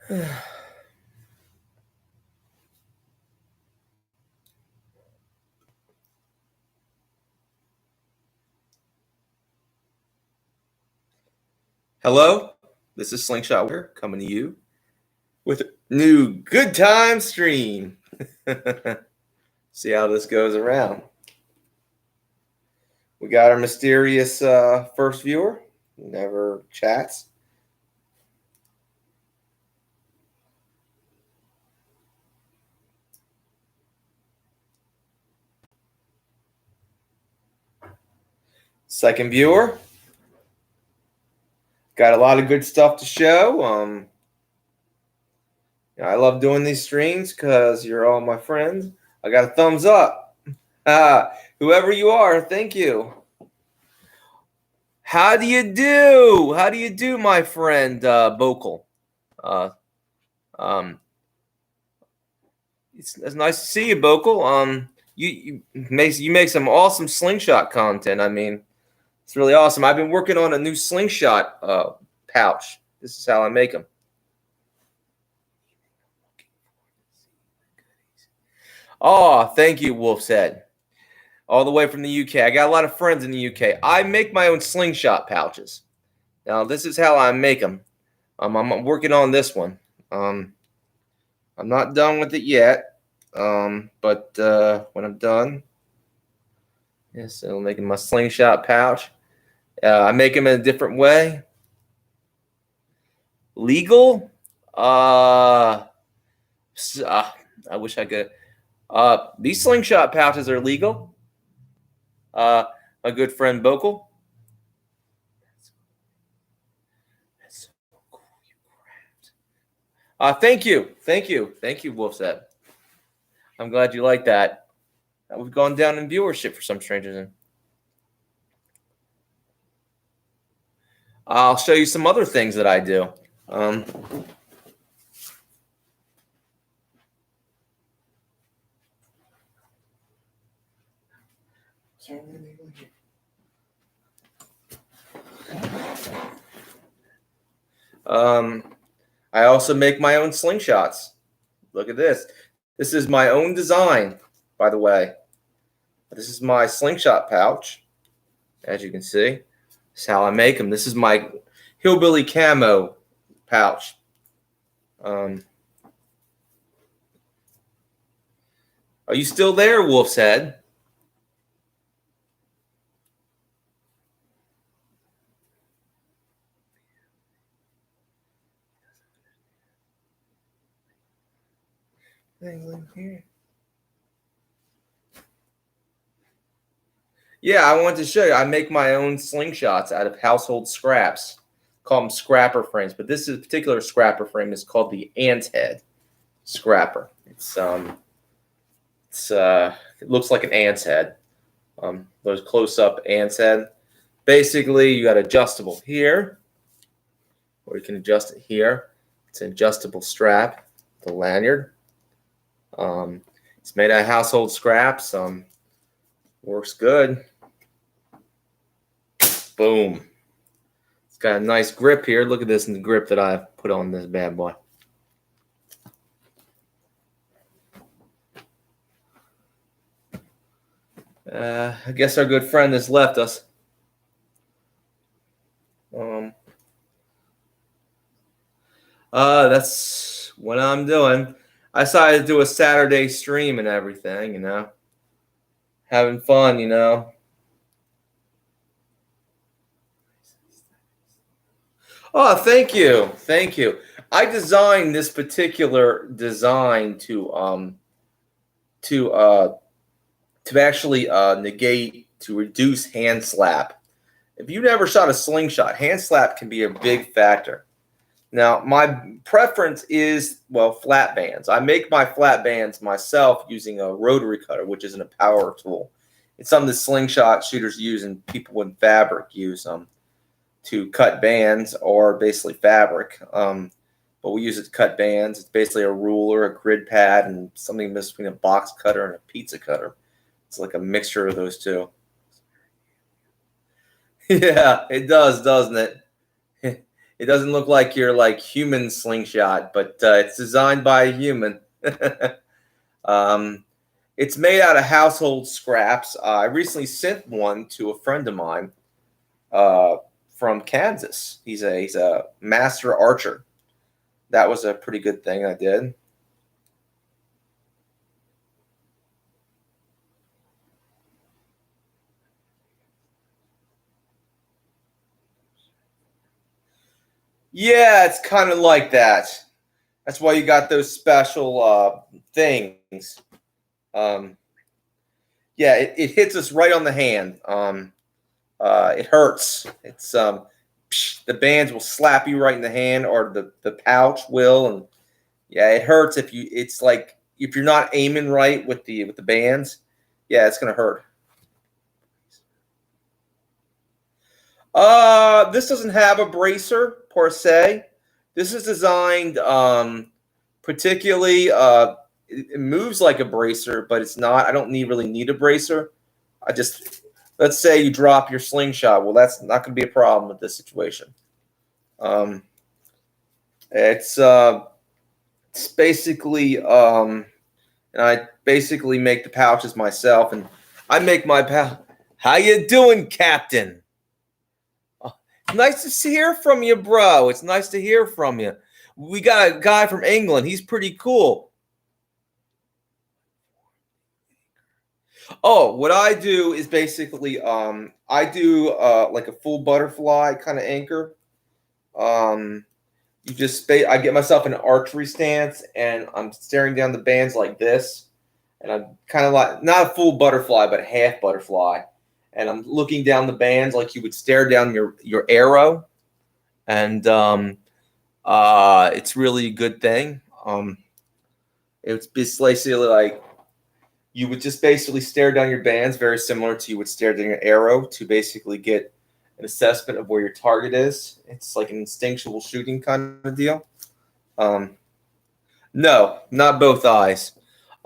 Hello, this is Slingshot Warrior coming to you with a new good time stream. See how this goes around. We got our mysterious first viewer, who never chats. Second viewer. Got a lot of good stuff to show. I love doing these streams because you're all my friends. I got a thumbs up. Whoever you are, thank you. How do you do? How do you do, my friend Bokel? It's nice to see you, Bokel. You make some awesome slingshot content. I mean, it's really awesome. I've been working on a new slingshot pouch. This is how I make them. Oh, thank you, Wolf's Head. All the way from the UK. I got a lot of friends in the UK. I make my own slingshot pouches. Now, this is how I make them. I'm working on this one. I'm not done with it yet, but when I'm done, yes, I'm making my slingshot pouch. I make them in a different way. Legal? I wish I could. These slingshot pouches are legal. My good friend Bokel. That's so cool, you craft. Thank you, Wolfset. I'm glad you like that. We've gone down in viewership for some strange reason. I'll show you some other things that I do. I also make my own slingshots. Look at this. This is my own design, by the way. This is my slingshot pouch, as you can see. This is how I make them. This is my hillbilly camo pouch. Are you still there, Wolf's Head? Here. Yeah, I wanted to show you. I make my own slingshots out of household scraps. Call them scrapper frames, but this is a particular scrapper frame is called the ant head scrapper. It looks like an ant's head. Those close-up ant's head. Basically, you got adjustable here, or you can adjust it here. It's an adjustable strap, the lanyard. It's made out of household scraps. Works good. Boom. It's got a nice grip here. Look at this in the grip that I've put on this bad boy. I guess our good friend has left us. That's what I'm doing. I decided to do a Saturday stream and everything, you know. Having fun, you know. Oh, thank you. Thank you. I designed this particular design to actually reduce hand slap. If you've never shot a slingshot, hand slap can be a big factor. Now, my preference is, well, flat bands. I make my flat bands myself using a rotary cutter, which isn't a power tool. It's something that slingshot shooters use and people in fabric use to cut bands or basically fabric. But we use it to cut bands. It's basically a ruler, a grid pad, and something between a box cutter and a pizza cutter. It's like a mixture of those two. Yeah, it does, doesn't it? It doesn't look like your like human slingshot, but it's designed by a human. um, it's made out of household scraps. I recently sent one to a friend of mine uh, from Kansas. He's a master archer. That was a pretty good thing I did. Yeah, it's kind of like that. That's why you got those special things. Um, yeah, it hits us right on the hand. It hurts. It's the bands will slap you right in the hand, or the pouch will, and yeah, it hurts if you. It's like if you're not aiming right with the bands. Yeah, it's gonna hurt. This doesn't have a bracer per se. This is designed particularly. It moves like a bracer, but it's not. I don't really need a bracer. I just let's say you drop your slingshot. Well, that's not going to be a problem with this situation. Um, it's basically and I basically make the pouches myself, and I make my pouch. How you doing, Captain? Nice to hear from you, bro. It's nice to hear from you. We got a guy from England. He's pretty cool. Oh, what I do is basically I do like a full butterfly kind of anchor. Um you just I get myself in an archery stance and I'm staring down the bands like this, and I'm kind of like not a full butterfly but a half butterfly, and I'm looking down the bands like you would stare down your arrow, and it's really a good thing. It's basically like you would just basically stare down your bands, very similar to you would stare down your arrow to basically get an assessment of where your target is. It's like an instinctual shooting kind of deal. Um, no, not both eyes.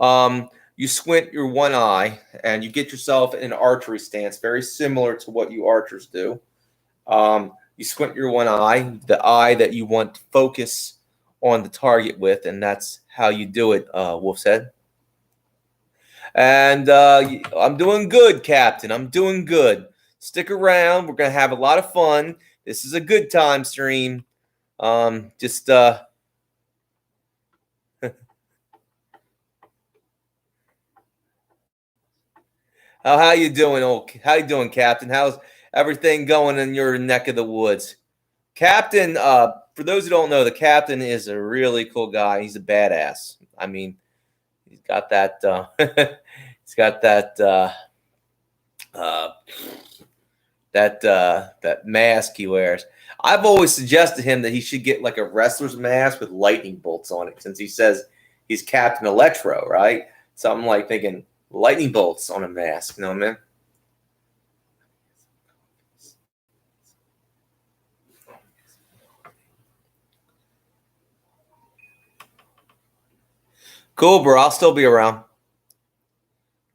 You squint your one eye and you get yourself in an archery stance, very similar to what you archers do. You squint your one eye, the eye that you want to focus on the target with, and that's how you do it, Wolf's Head. And I'm doing good, Captain. I'm doing good. Stick around. We're going to have a lot of fun. This is a good time stream. Just how you doing, how you doing, Captain? How's everything going in your neck of the woods? Captain, for those who don't know, the captain is a really cool guy. He's a badass. I mean, he's got that he's got that that mask he wears. I've always suggested him that he should get like a wrestler's mask with lightning bolts on it, since he says he's Captain Electro, right? So I'm like thinking lightning bolts on a mask, you know, man. Cool, bro. I'll still be around.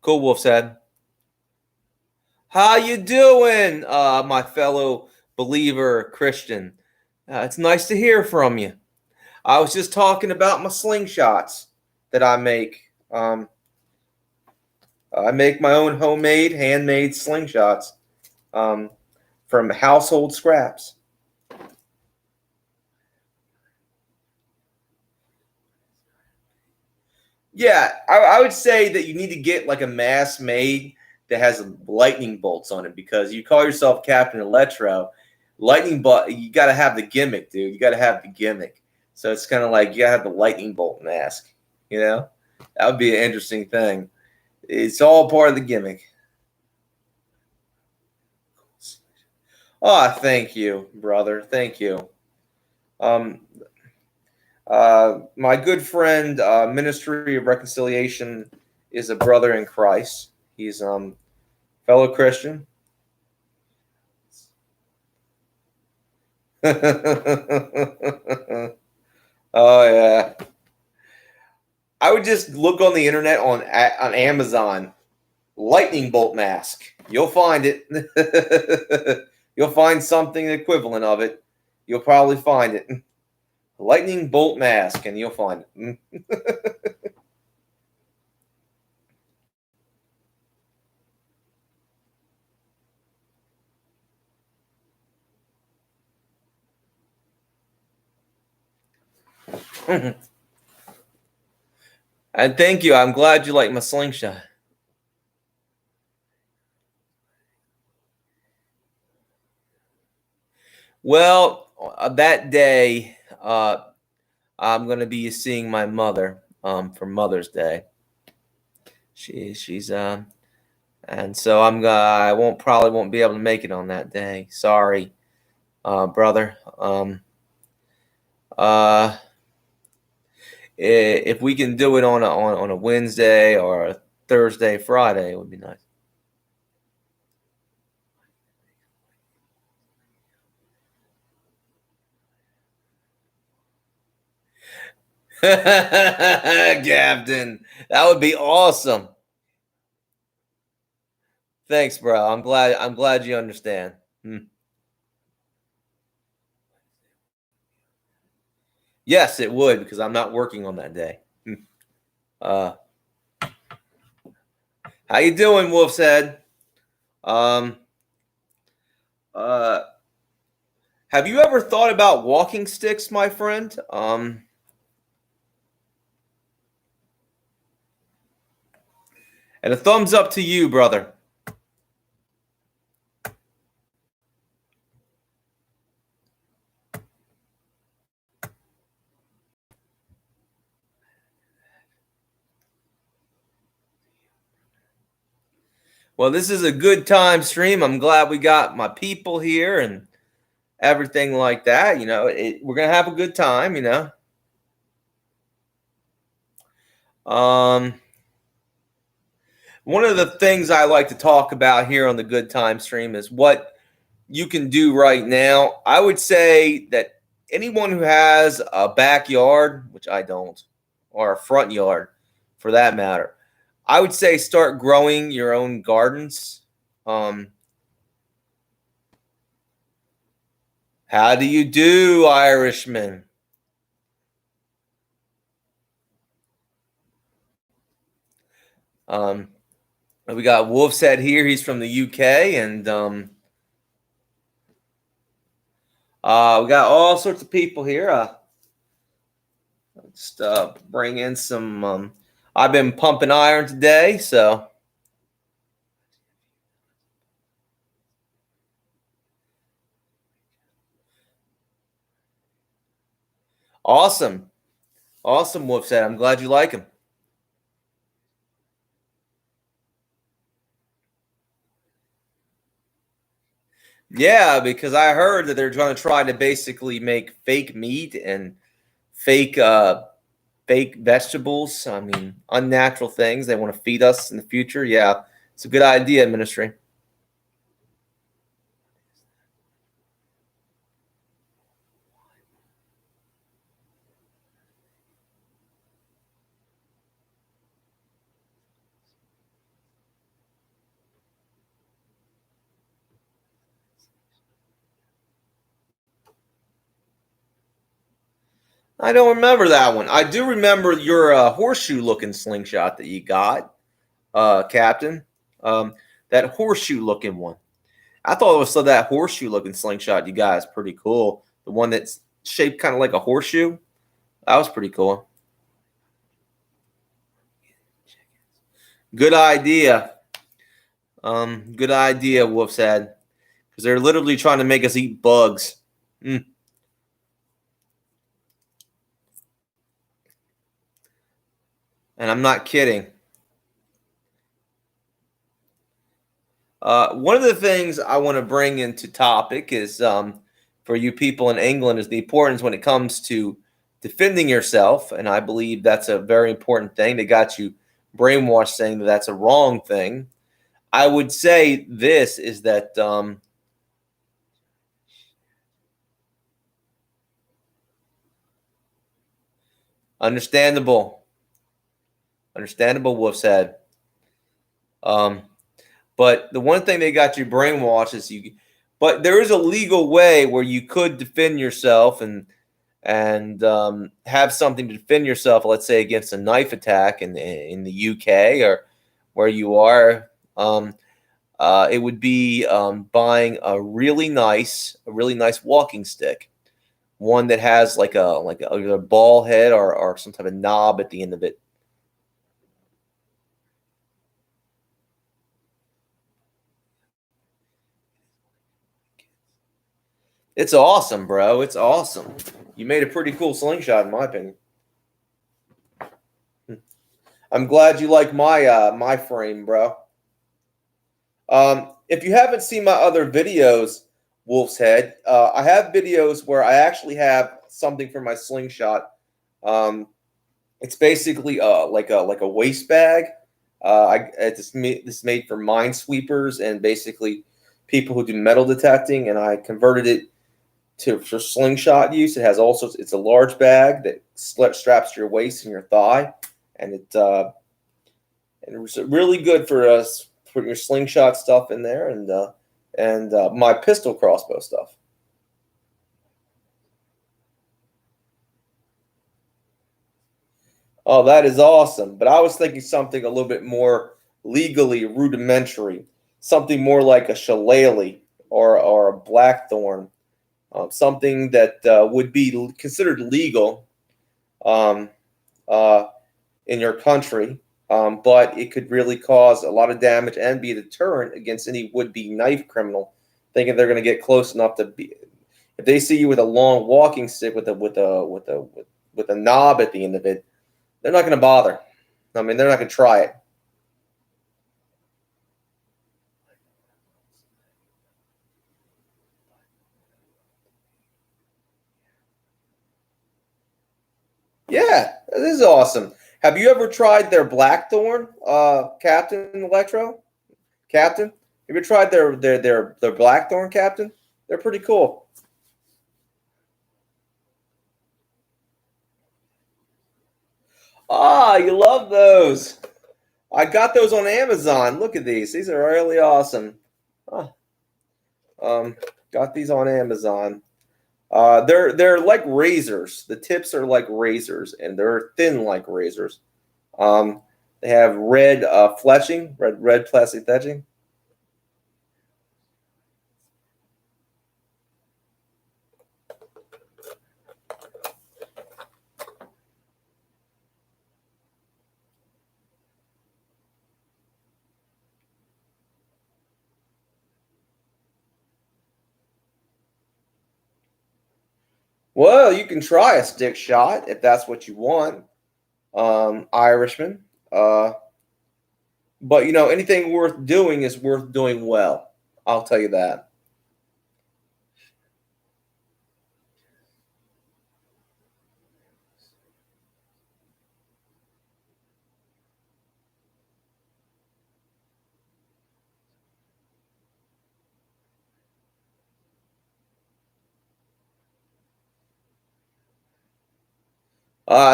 Cool, Wolf said. How you doing, my fellow believer Christian? It's nice to hear from you. I was just talking about my slingshots that I make. I make my own homemade, handmade slingshots from household scraps. Yeah, I would say that you need to get like a mask made that has lightning bolts on it, because you call yourself Captain Electro. Lightning bolt, you got to have the gimmick, dude. You got to have the gimmick. So it's kind of like you got to have the lightning bolt mask. You know, that would be an interesting thing. It's all part of the gimmick. Oh, thank you, brother. Thank you. Um, my good friend, Ministry of Reconciliation, is a brother in Christ. He's fellow Christian. Oh yeah. I would just look on the internet on Amazon, lightning bolt mask. You'll find it. You'll find something equivalent of it. You'll probably find it. Lightning bolt mask, and you'll find it. And thank you. I'm glad you like my slingshot. Well, that day, I'm going to be seeing my mother for Mother's Day. She's and so I probably won't be able to make it on that day. Sorry, brother. Uh, if we can do it on a Wednesday or a Thursday, Friday, it would be nice. Captain, that would be awesome. Thanks, bro. I'm glad you understand. Yes, it would because I'm not working on that day. Uh, how you doing, Wolf's Head? Um, uh, have you ever thought about walking sticks, my friend? And a thumbs up to you, brother. Well, this is a good time stream. I'm glad we got my people here and everything like that. We're gonna have a good time. Um, one of the things I like to talk about here on the good time stream is what you can do right now. I would say that anyone who has a backyard, which I don't, or a front yard for that matter, I would say start growing your own gardens. How do you do, Irishman? We got Wolf's Head here. He's from the UK, and we got all sorts of people here. Just bring in some. I've been pumping iron today, so awesome, awesome. Wolf's Head. I'm glad you like him. Yeah, because I heard that they're going to try to basically make fake meat and fake fake vegetables. I mean, unnatural things. They want to feed us in the future. Yeah, it's a good idea, ministry. I don't remember that one. I do remember your horseshoe-looking slingshot that you got, Captain. That horseshoe-looking one. I thought it was that horseshoe-looking slingshot you got is pretty cool. The one that's shaped kind of like a horseshoe. That was pretty cool. Good idea. Good idea, Wolf's Head. Because they're literally trying to make us eat bugs. Mm. And I'm not kidding. One of the things I want to bring into topic is for you people in England is the importance when it comes to defending yourself. And I believe that's a very important thing. They got you brainwashed saying that that's a wrong thing. I would say this is that understandable, Wolf's Head. But the one thing they got you brainwashed is But there is a legal way where you could defend yourself and have something to defend yourself. Let's say against a knife attack in the UK or where you are. It would be buying a really nice walking stick, one that has either a ball head or some type of knob at the end of it. It's awesome, bro. It's awesome. You made a pretty cool slingshot, in my opinion. I'm glad you like my frame, bro. If you haven't seen my other videos, Wolf's Head, I have videos where I actually have something for my slingshot. It's basically like a waist bag. It's made for minesweepers and basically people who do metal detecting, and I converted it for slingshot use. It has also it's a large bag that straps to your waist and your thigh, and it's really good for us putting your slingshot stuff in there and my pistol crossbow stuff. Oh, that is awesome. But I was thinking something a little bit more legally rudimentary, something more like a shillelagh or a blackthorn, something that would be considered legal um, uh, in your country, but it could really cause a lot of damage and be a deterrent against any would-be knife criminal, thinking they're going to get close enough to be. If they see you with a long walking stick with a knob at the end of it, they're not going to bother. I mean, they're not going to try it. Yeah, this is awesome. Have you ever tried their Blackthorn, Captain Electro? Captain, have you ever tried their Blackthorn, Captain? They're pretty cool. Ah, you love those. I got those on Amazon. Look at these. These are really awesome. Huh. Um, got these on Amazon. They're like razors. The tips are like razors, and they're thin like razors. Um, they have red fletching, red plastic fletching. Well, you can try a stick shot if that's what you want, Irishman. But anything worth doing is worth doing well. I'll tell you that.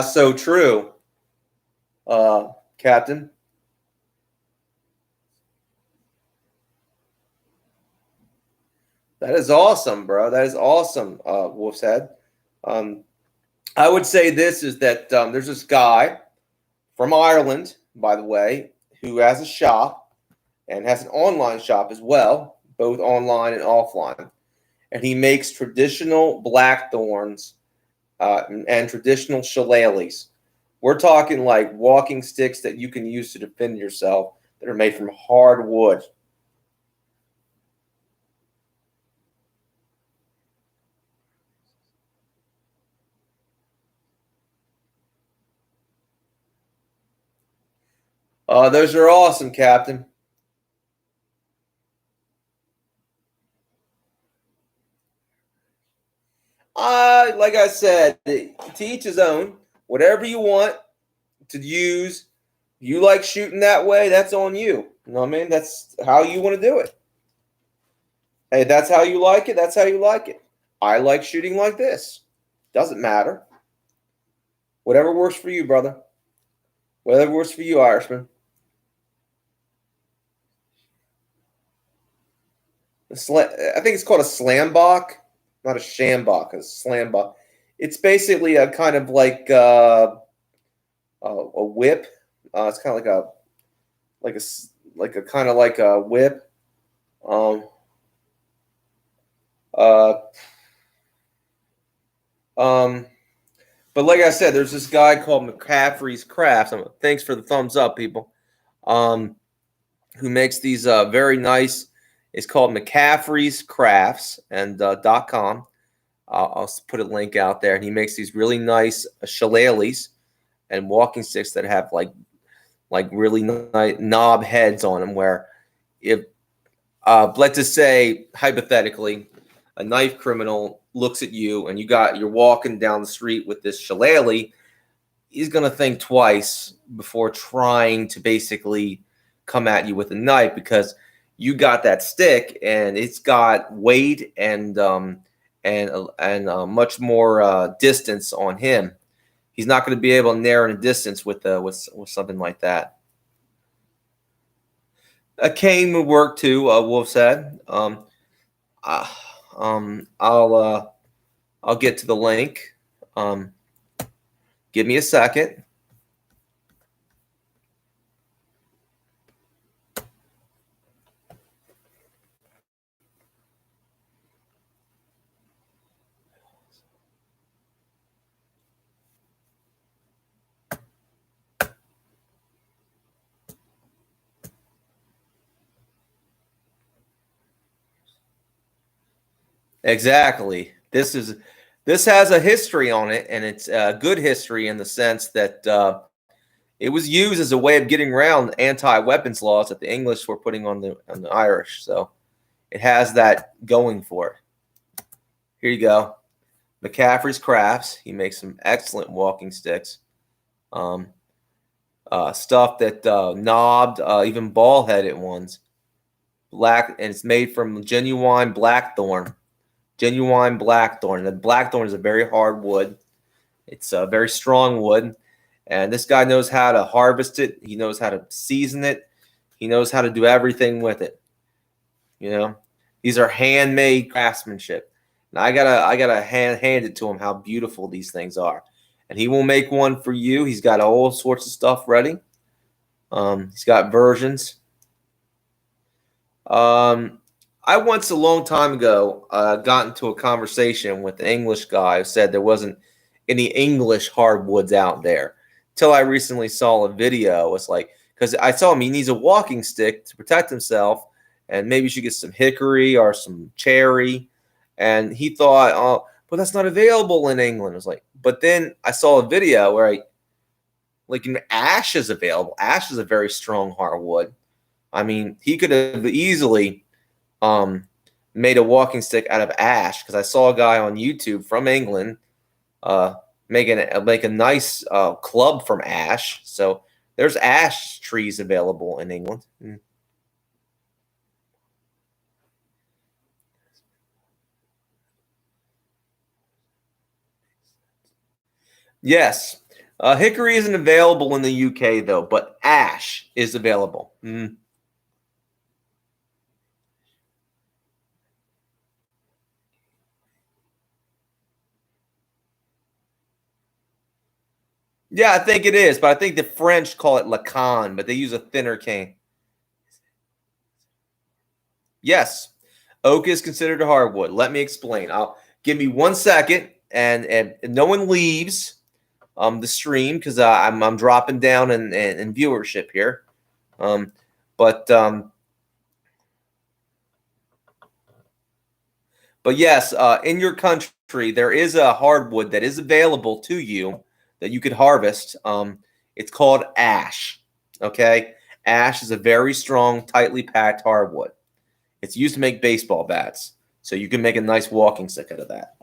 So true, Captain. That is awesome, bro. That is awesome, Wolf's Head. Um, I would say this is that there's this guy from Ireland, by the way, who has a shop and has an online shop as well, both online and offline. And he makes traditional blackthorns and traditional shillelaghs. We're talking like walking sticks that you can use to defend yourself that are made from hard wood. Those are awesome, Captain. Like I said, to each his own. Whatever you want to use, you like shooting that way, that's on you. You know what I mean? That's how you want to do it. Hey, that's how you like it. That's how you like it. I like shooting like this. Doesn't matter. Whatever works for you, brother. Whatever works for you, Irishman. I think it's called a slambok, not a shambok, a slambok. It's basically a kind of like a whip. It's kind of like a like a kind of like a whip. Um, uh, um, but like I said, there's this guy called McCaffrey's Crafts. Thanks for the thumbs up, people. Who makes these very nice? It's called McCaffrey's Crafts and .com. I'll put a link out there, and he makes these really nice shillelaghs and walking sticks that have like really nice knob heads on them. Where if let's just say hypothetically, a knife criminal looks at you and you're walking down the street with this shillelagh, he's gonna think twice before trying to basically come at you with a knife because you got that stick and it's got weight and much more distance on him. He's not going to be able to narrow the distance with something like that. A cane would work too. Wolf said. I'll get to the link. Give me a second. Exactly. This has a history on it, and it's a good history in the sense that it was used as a way of getting around anti-weapons laws that the English were putting on the Irish. So it has that going for it. Here you go. McCaffrey's Crafts. He makes some excellent walking sticks. Stuff that knobbed, even ball-headed ones. Black, and it's made from genuine blackthorn. Genuine blackthorn. The blackthorn is a very hard wood. It's a very strong wood. And this guy knows how to harvest it. He knows how to season it. He knows how to do everything with it. You know, these are handmade craftsmanship. And I gotta hand it to him how beautiful these things are. And he will make one for you. He's got all sorts of stuff ready. He's got versions. I once a long time ago got into a conversation with an English guy who said there wasn't any English hardwoods out there. Till I recently saw a video. It's like, because I saw him, he needs a walking stick to protect himself, and maybe you should get some hickory or some cherry. And he thought, oh, but that's not available in England. I was like, but then I saw a video where ash is available. Ash is a very strong hardwood. I mean, he could have easily made a walking stick out of ash, because I saw a guy on YouTube from England make a nice club from ash. So there's ash trees available in England. Yes. Hickory isn't available in the UK, though, but ash is available. Yeah, I think it is, but I think the French call it lacan, but they use a thinner cane. Yes, oak is considered a hardwood. Let me explain. Give me 1 second, and no one leaves the stream, because I'm dropping down in viewership here. But yes, in your country there is a hardwood that is available to you that you could harvest. It's called ash. Okay, ash is a very strong, tightly packed hardwood. It's used to make baseball bats, so you can make a nice walking stick out of that.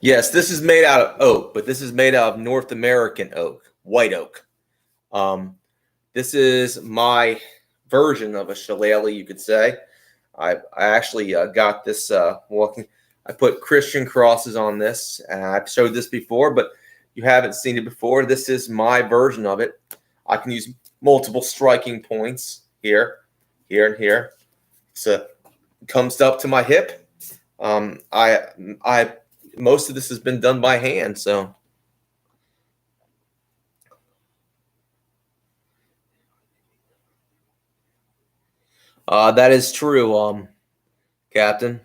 Yes, this is made out of oak, but this is made out of North American oak, white oak. Um, this is my version of a shillelagh, you could say. I actually got this walking. I put Christian crosses on this, and I've showed this before, but you haven't seen it before. This is my version of it. I can use multiple striking points here, here, and here. So it comes up to my hip. I most of this has been done by hand, so that is true, Captain.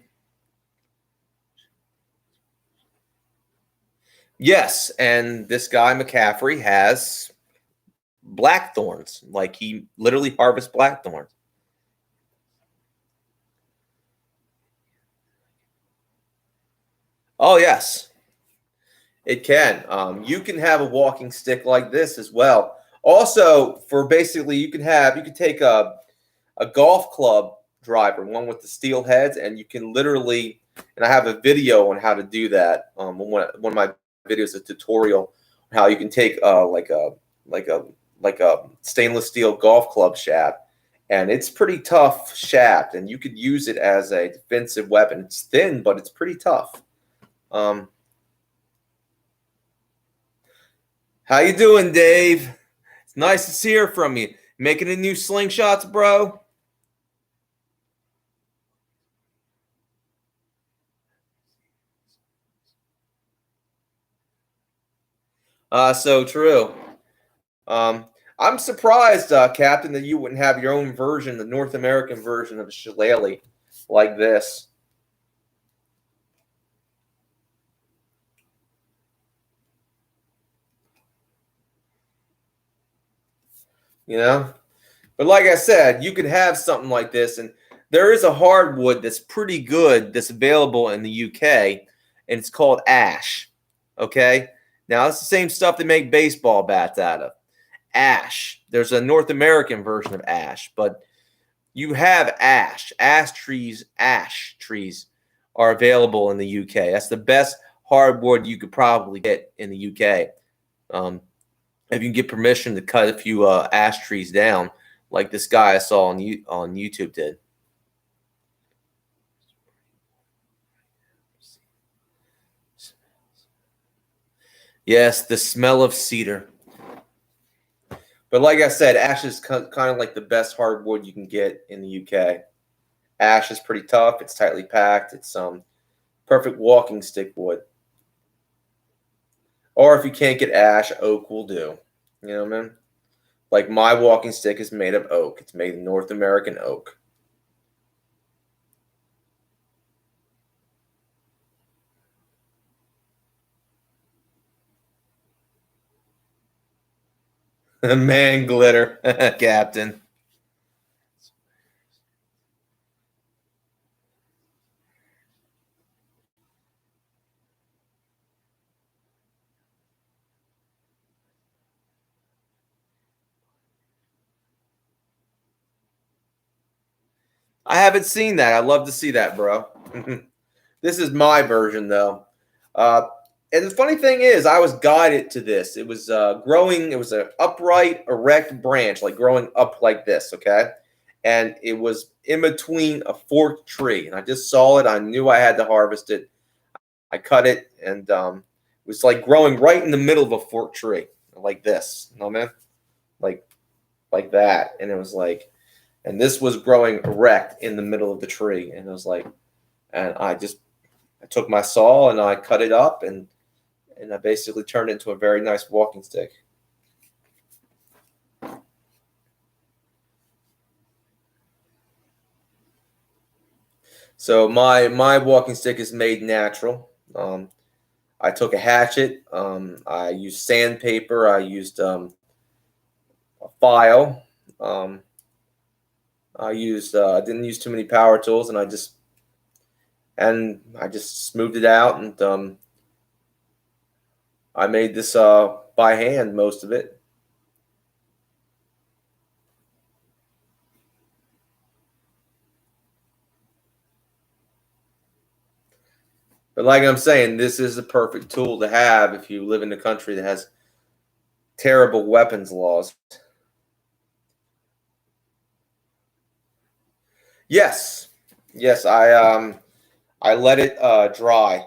Yes, and this guy McCaffrey has blackthorns. Like he literally harvests blackthorns. Oh yes, it can. You can have a walking stick like this as well. Also, for basically, you can take a golf club driver, one with the steel heads, and you can literally. And I have a video on how to do that. One of my videos, a tutorial on how you can take like a like a stainless steel golf club shaft, and it's pretty tough shaft, and you could use it as a defensive weapon. It's thin, but it's pretty tough. Um, how you doing, Dave? It's nice to hear from you. Making a new slingshots, bro? So true. Um, I'm surprised, Captain, that you wouldn't have your own version, the North American version of a shillelagh like this. You know, but like I said, you could have something like this, and there is a hardwood that's pretty good that's available in the UK, and it's called ash. Okay, now it's the same stuff they make baseball bats out of. Ash. There's a North American version of ash, but you have ash. Ash trees are available in the UK. That's the best hardwood you could probably get in the UK. Um, if you can get permission to cut a few ash trees down, like this guy I saw on YouTube did. Yes, the smell of cedar. But like I said, ash is kind of like the best hardwood you can get in the UK. Ash is pretty tough. It's tightly packed. It's perfect walking stick wood. Or if you can't get ash, oak will do. You know what I mean? Like my walking stick is made of oak. It's made of North American oak. Man glitter, Captain. I haven't seen that. I'd love to see that, bro. This is my version, though. Uh, and the funny thing is, I was guided to this. It was growing. It was an upright, erect branch, like growing up like this. Okay, and it was in between a forked tree, and I just saw it. I knew I had to harvest it. I cut it, and it was like growing right in the middle of a forked tree, like this. You know what I mean? Like like that, and it was like, and this was growing erect in the middle of the tree, and it was like, and I took my saw and I cut it up, and I basically turned it into a very nice walking stick. So my walking stick is made natural. I took a hatchet. I used sandpaper. I used a file. Um, I didn't use too many power tools, and I just smoothed it out, and I made this by hand most of it. But like I'm saying, this is a perfect tool to have if you live in a country that has terrible weapons laws. Yes, yes, I let it dry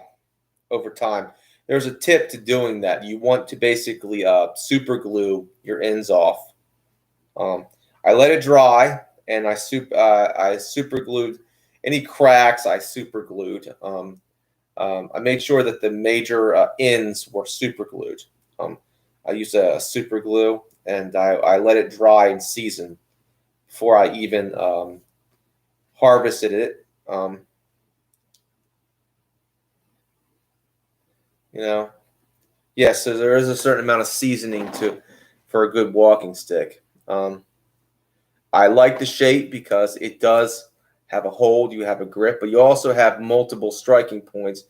over time. There's a tip to doing that. You want to basically super glue your ends off. Um, I let it dry, and I super glued any cracks. I super glued. I made sure that the major ends were super glued. Um, I used a super glue, and I let it dry and season before I even harvested it. You know, yes, so there is a certain amount of seasoning to for a good walking stick. I like the shape because it does have a hold, you have a grip, but you also have multiple striking points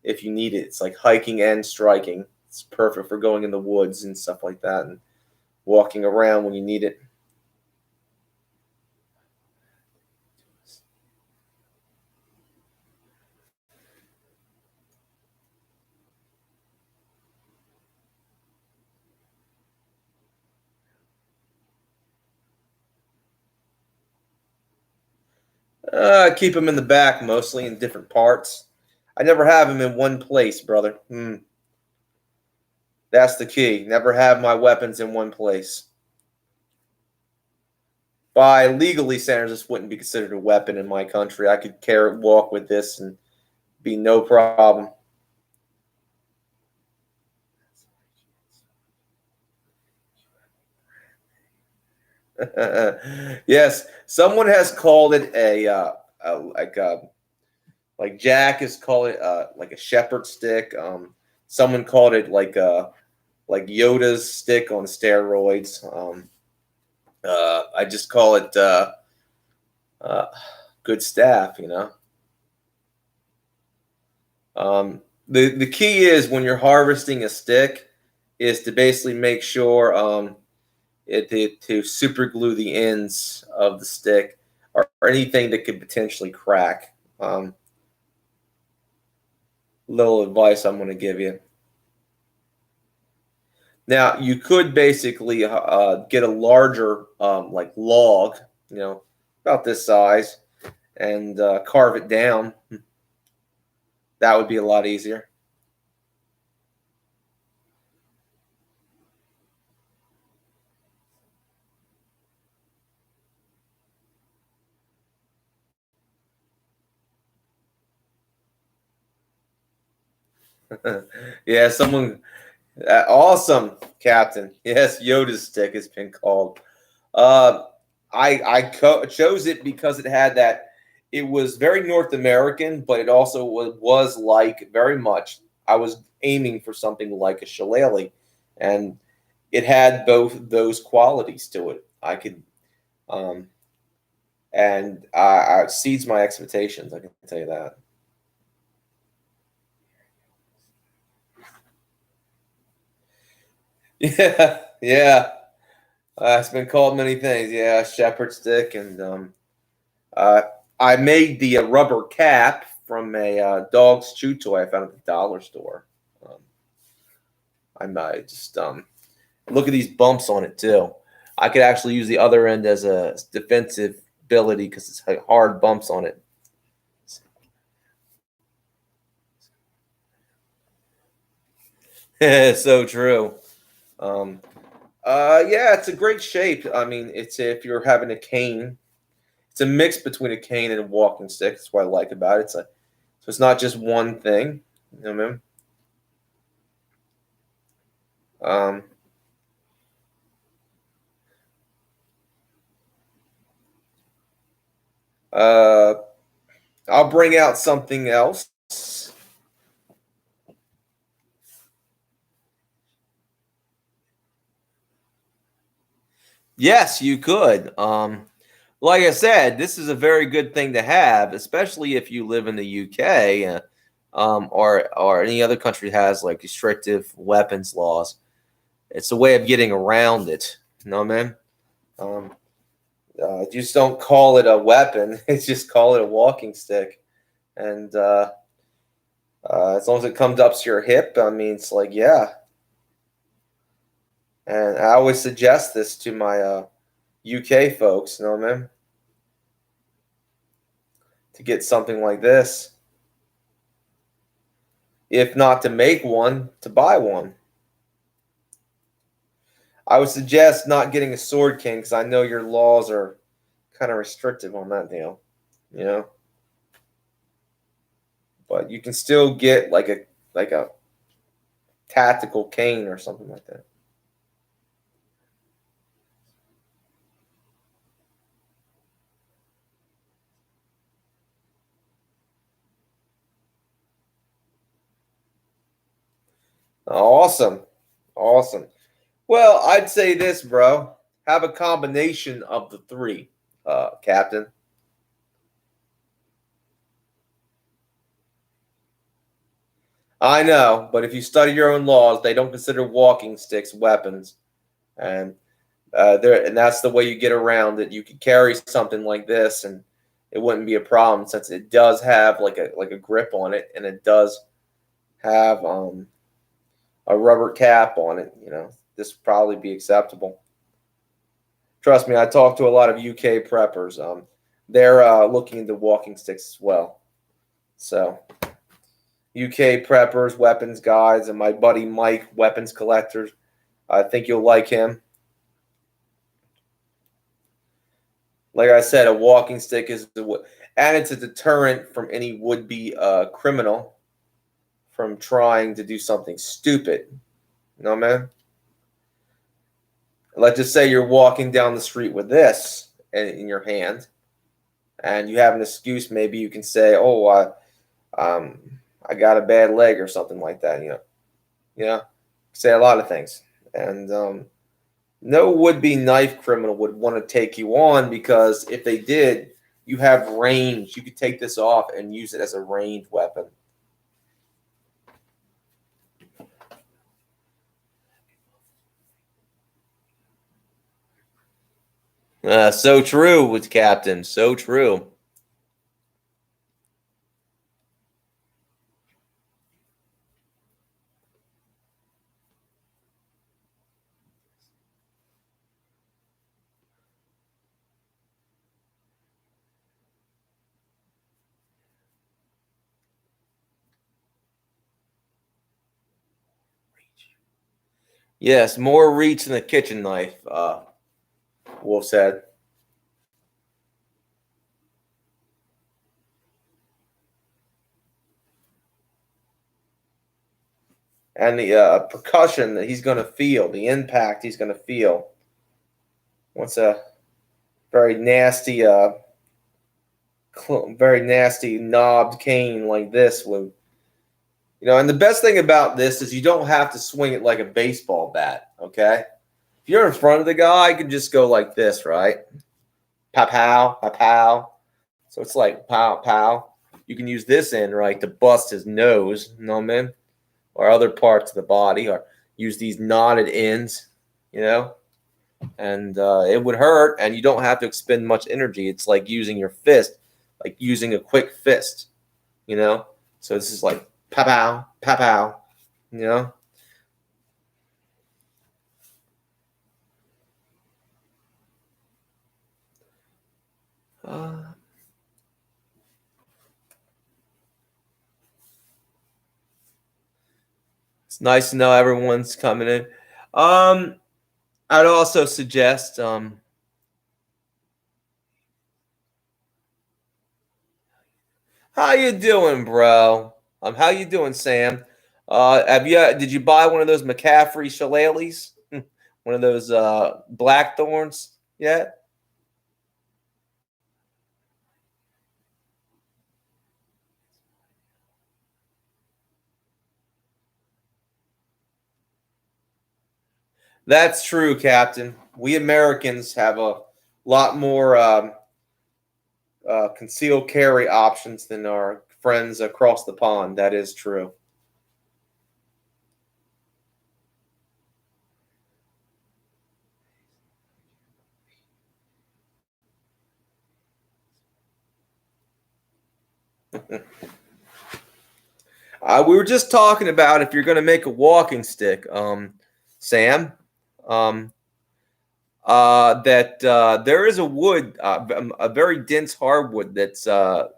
if you need it. It's like hiking and striking. It's perfect for going in the woods and stuff like that and walking around when you need it. I keep them in the back mostly in different parts. I never have them in one place, brother. That's the key. Never have my weapons in one place. By legally standards, this wouldn't be considered a weapon in my country. I could walk with this and be no problem. Yes, someone has called it like Jack has called it like a shepherd stick. Someone called it like Yoda's stick on steroids. I just call it uh, good staff. The key is when you're harvesting a stick is to basically make sure to super glue the ends of the stick or anything that could potentially crack. Little advice I'm going to give you. Now you could basically get a larger like log, about this size, and carve it down. That would be a lot easier. Yeah, someone awesome, Captain. Yes, Yoda's stick has been called. Uh, I chose it because it had that. It was very North American, but it also was like very much. I was aiming for something like a shillelagh, and it had both those qualities to it. I could, um, and I exceeds my expectations. I can tell you that. Yeah, yeah. It's been called many things. Yeah, shepherd stick, and uh, I made the rubber cap from a dog's chew toy I found at the dollar store. Um, I might just look at these bumps on it too. I could actually use the other end as a defensive ability because it's like hard bumps on it. So true. Um, yeah, it's a great shape. I mean, it's if you're having a cane, it's a mix between a cane and a walking stick. That's what I like about it. So it's not just one thing. You know what I mean? Um, uh, I'll bring out something else. Yes, you could. Like I said, this is a very good thing to have, especially if you live in the UK, or any other country that has like restrictive weapons laws. It's a way of getting around it. You know what I mean? Um, just don't call it a weapon. It's just call it a walking stick. And As long as it comes up to your hip, I mean, it's like, yeah. And I always suggest this to my UK folks, you know what I mean? To get something like this. If not to make one, to buy one. I would suggest not getting a Sword King because I know your laws are kind of restrictive on that deal, you know. But you can still get like a tactical cane or something like that. Awesome, awesome. Well, I'd say this, bro. Have a combination of the three, Captain. I know, but if you study your own laws, they don't consider walking sticks weapons, and and that's the way you get around it. You could carry something like this, and it wouldn't be a problem since it does have like a grip on it, and it does have a rubber cap on it. You know, this would probably be acceptable. Trust me, I talked to a lot of UK preppers. They're looking into walking sticks as well. So UK preppers, weapons guys, and my buddy Mike, weapons collectors. I think you'll like him. Like I said, a walking stick and it's a deterrent from any would-be criminal from trying to do something stupid. You know, man. Let's just say you're walking down the street with this in your hand, and you have an excuse. Maybe you can say, "Oh, um, I got a bad leg" or something like that. Say a lot of things, and no would-be knife criminal would want to take you on because if they did, you have range. You could take this off and use it as a ranged weapon. So true with Captain. So true. Yes, more reach than a kitchen knife. Wolf said. And the percussion that he's going to feel, the impact he's going to feel. What's a very nasty, very nasty knobbed cane like this would, and the best thing about this is you don't have to swing it like a baseball bat. Okay, if you're in front of the guy, you can just go like this, right? Pow pow, pow pow. So it's like pow pow. You can use this end right to bust his nose, you know what I mean? Or other parts of the body, or use these knotted ends, and it would hurt, and you don't have to expend much energy. It's like using your fist, like using a quick fist, you know. So this is like pow pow, pow pow, you know. Uh, it's nice to know everyone's coming in. Um, I'd also suggest how you doing, bro? How you doing, Sam? Did you buy one of those McCaffrey shillelaghs? One of those blackthorns yet? That's true, Captain. We Americans have a lot more concealed carry options than our friends across the pond. That is true. We were just talking about if you're going to make a walking stick, Sam. Um, that there is a wood, a very dense hardwood that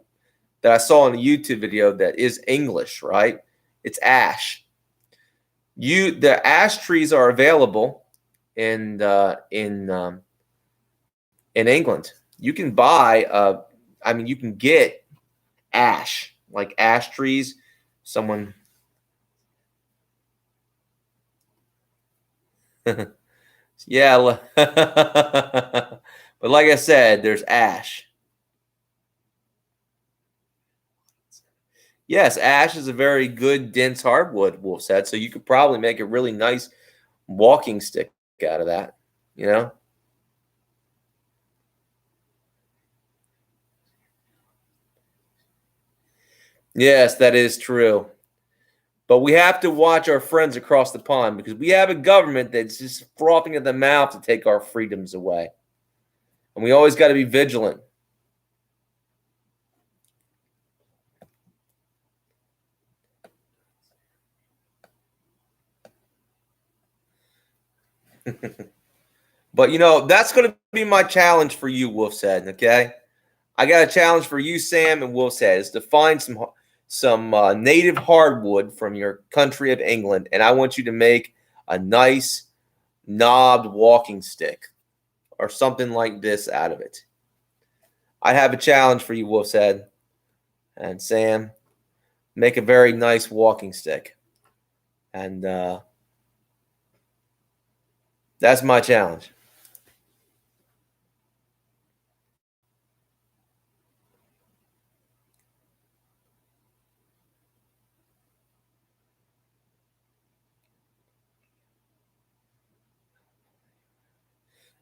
I saw in a YouTube video that is English, right? It's ash. The ash trees are available in in England. You can buy you can get ash, like ash trees. Someone yeah, but like I said, there's ash. Yes, ash is a very good dense hardwood, Wolf said. So you could probably make a really nice walking stick out of that, you know? Yes, that is true. But we have to watch our friends across the pond because we have a government that's just frothing at the mouth to take our freedoms away. And we always got to be vigilant. But that's going to be my challenge for you, Wolf said. Okay, I got a challenge for you, Sam, and Wolf said is to find some native hardwood from your country of England, and I want you to make a nice knobbed walking stick or something like this out of it. I have a challenge for you, Wolf said, and Sam, make a very nice walking stick, and that's my challenge.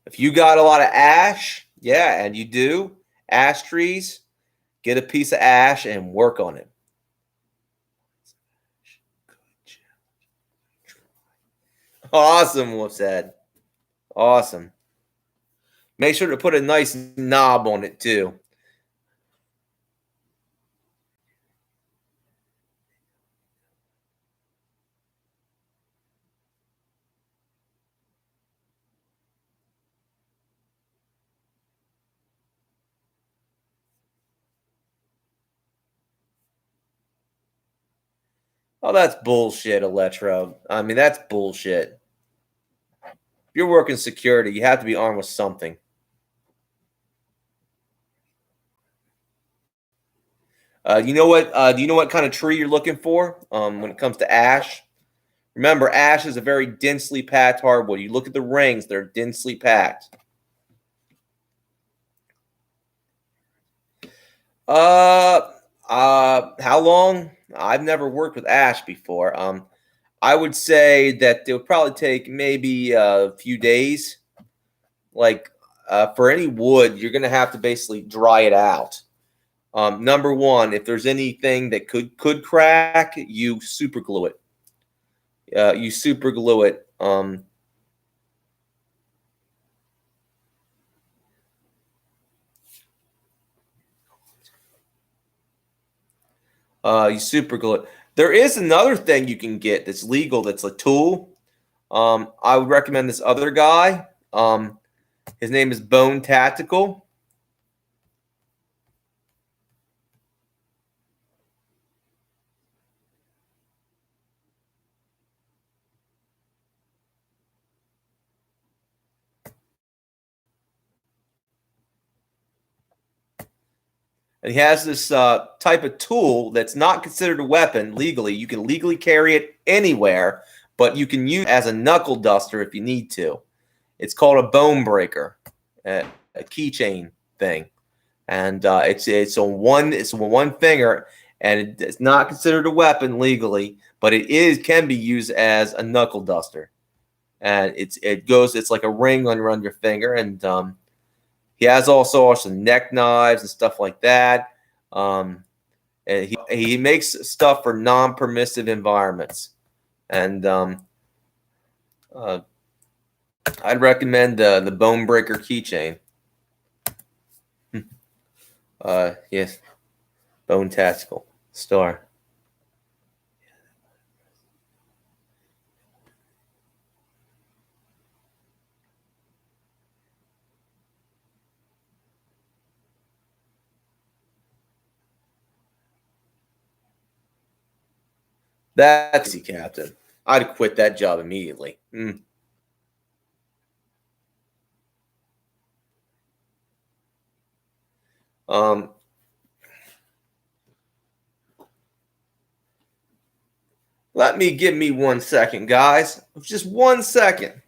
If you got a lot of ash, yeah, and you do, ash trees, get a piece of ash and work on it. Awesome, Wolf said. Awesome. Make sure to put a nice knob on it too. Oh, that's bullshit, Electro. I mean, that's bullshit. If you're working security, you have to be armed with something. You know what? Do you know what kind of tree you're looking for when it comes to ash? Remember, ash is a very densely packed hardwood. You look at the rings; they're densely packed. Uh, how long? I've never worked with ash before. I would say that it would probably take maybe a few days. Like for any wood, you're going to have to basically dry it out. Number one, if there's anything that could crack, you super glue it. You super glue it. You super glue it. There is another thing you can get that's legal. That's a tool. I would recommend this other guy. His name is Bone Tactical. And he has this type of tool that's not considered a weapon legally. You can legally carry it anywhere, but you can use it as a knuckle duster if you need to. It's called a bone breaker, a keychain thing, and it's on one finger, and it's not considered a weapon legally, but can be used as a knuckle duster, and it's like a ring on your finger, and he has also neck knives and stuff like that. And he makes stuff for non-permissive environments, and I'd recommend the Bone Breaker keychain. Yes, Bone Tactical Star. That's easy, Captain. I'd quit that job immediately. Give me 1 second, guys. Just 1 second.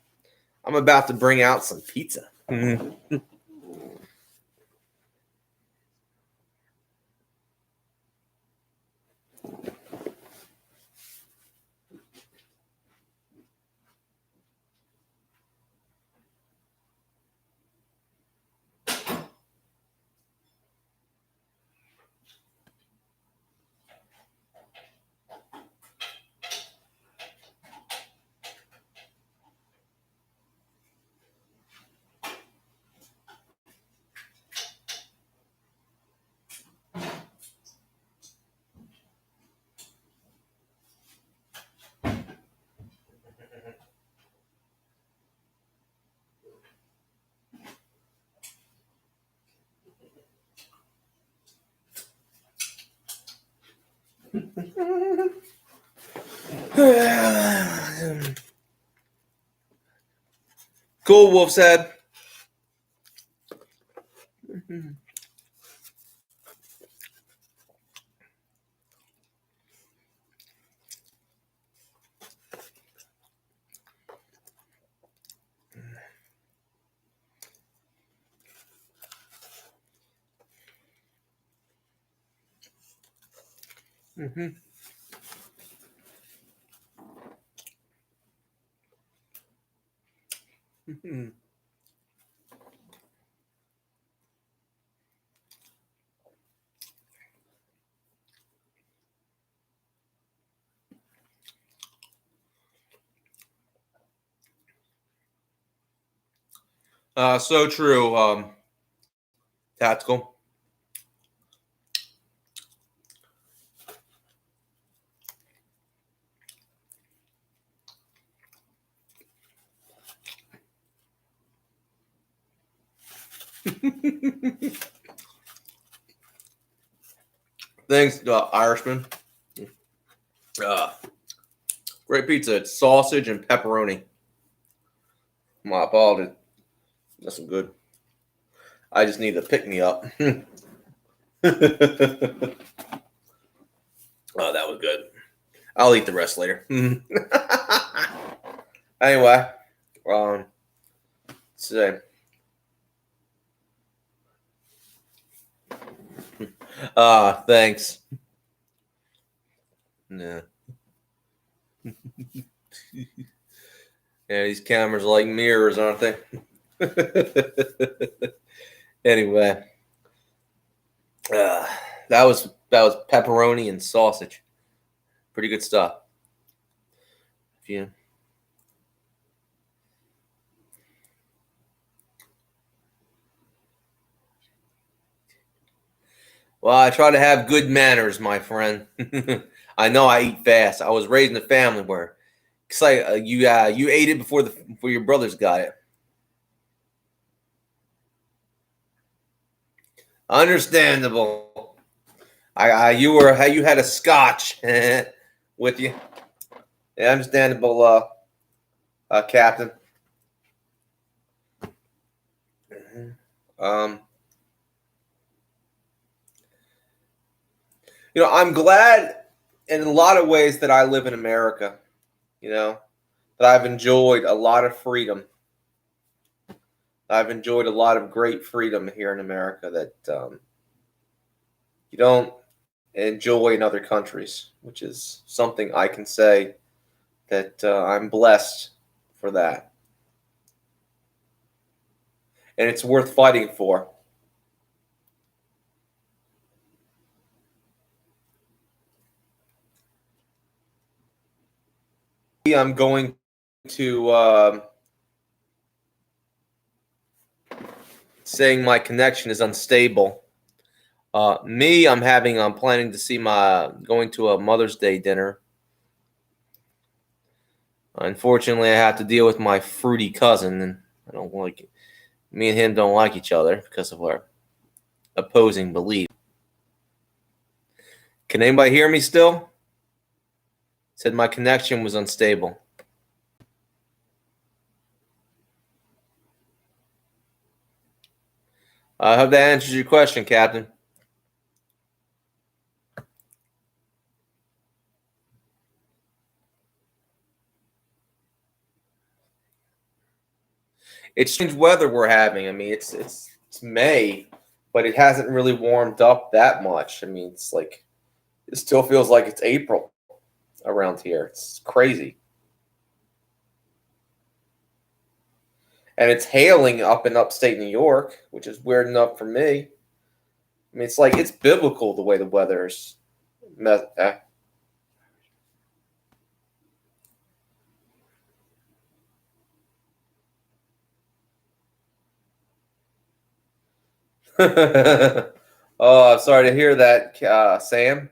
I'm about to bring out some pizza. Cool, Wolf's Head. So true, Tactical. Thanks, Irishman. Great pizza. It's sausage and pepperoni. My apologies. That's good. I just need to pick me up. Oh, that was good. I'll eat the rest later. Anyway, today. Thanks. Yeah. Yeah, these cameras are like mirrors, aren't they? Anyway, that was pepperoni and sausage. Pretty good stuff. Yeah. Well, I try to have good manners, my friend. I know I eat fast. I was raised in a family where, you ate it before your brothers got it. Understandable. You had a scotch with you. Yeah, understandable, Captain. I'm glad in a lot of ways that I live in America. That I've enjoyed a lot of freedom. I've enjoyed a lot of great freedom here in America that you don't enjoy in other countries, which is something I can say that I'm blessed for that. And it's worth fighting for. I'm going to saying my connection is unstable. I'm planning to see going to a Mother's Day dinner. Unfortunately, I have to deal with my fruity cousin, and I don't like it. Me and him don't like each other because of our opposing beliefs. Can anybody hear me still? Said my connection was unstable. I hope that answers your question, Captain. It's strange weather we're having. I mean, it's May, but it hasn't really warmed up that much. I mean, it's like it still feels like it's April around here. It's crazy. And it's hailing up in upstate New York, which is weird enough for me. I mean, it's like it's biblical the way the weather is. Oh, I'm sorry to hear that, Sam.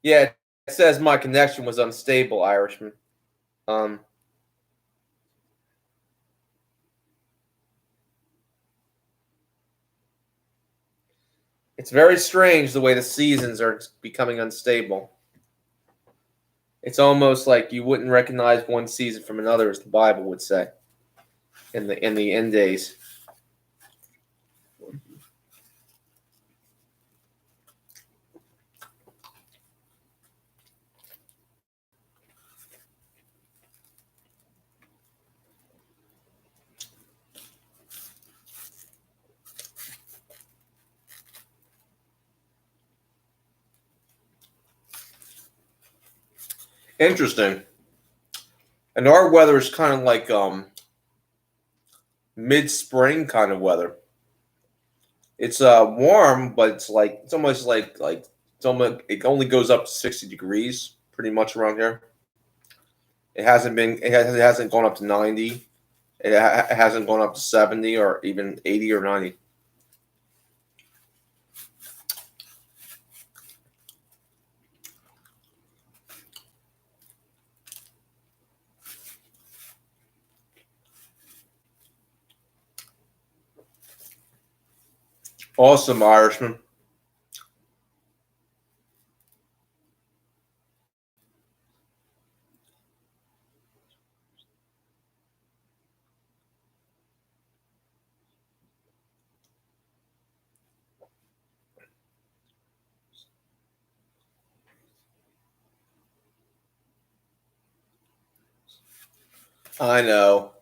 Yeah, it says my connection was unstable, Irishman. Um, it's very strange the way the seasons are becoming unstable. It's almost like you wouldn't recognize one season from another, as the Bible would say in the end days. Interesting. And our weather is kind of like mid-spring kind of weather. It's warm, but it's almost like it's almost it only goes up to 60 degrees pretty much around here. It hasn't gone up to 90. It hasn't gone up to 70 or even 80 or 90. Awesome, Irishman. I know.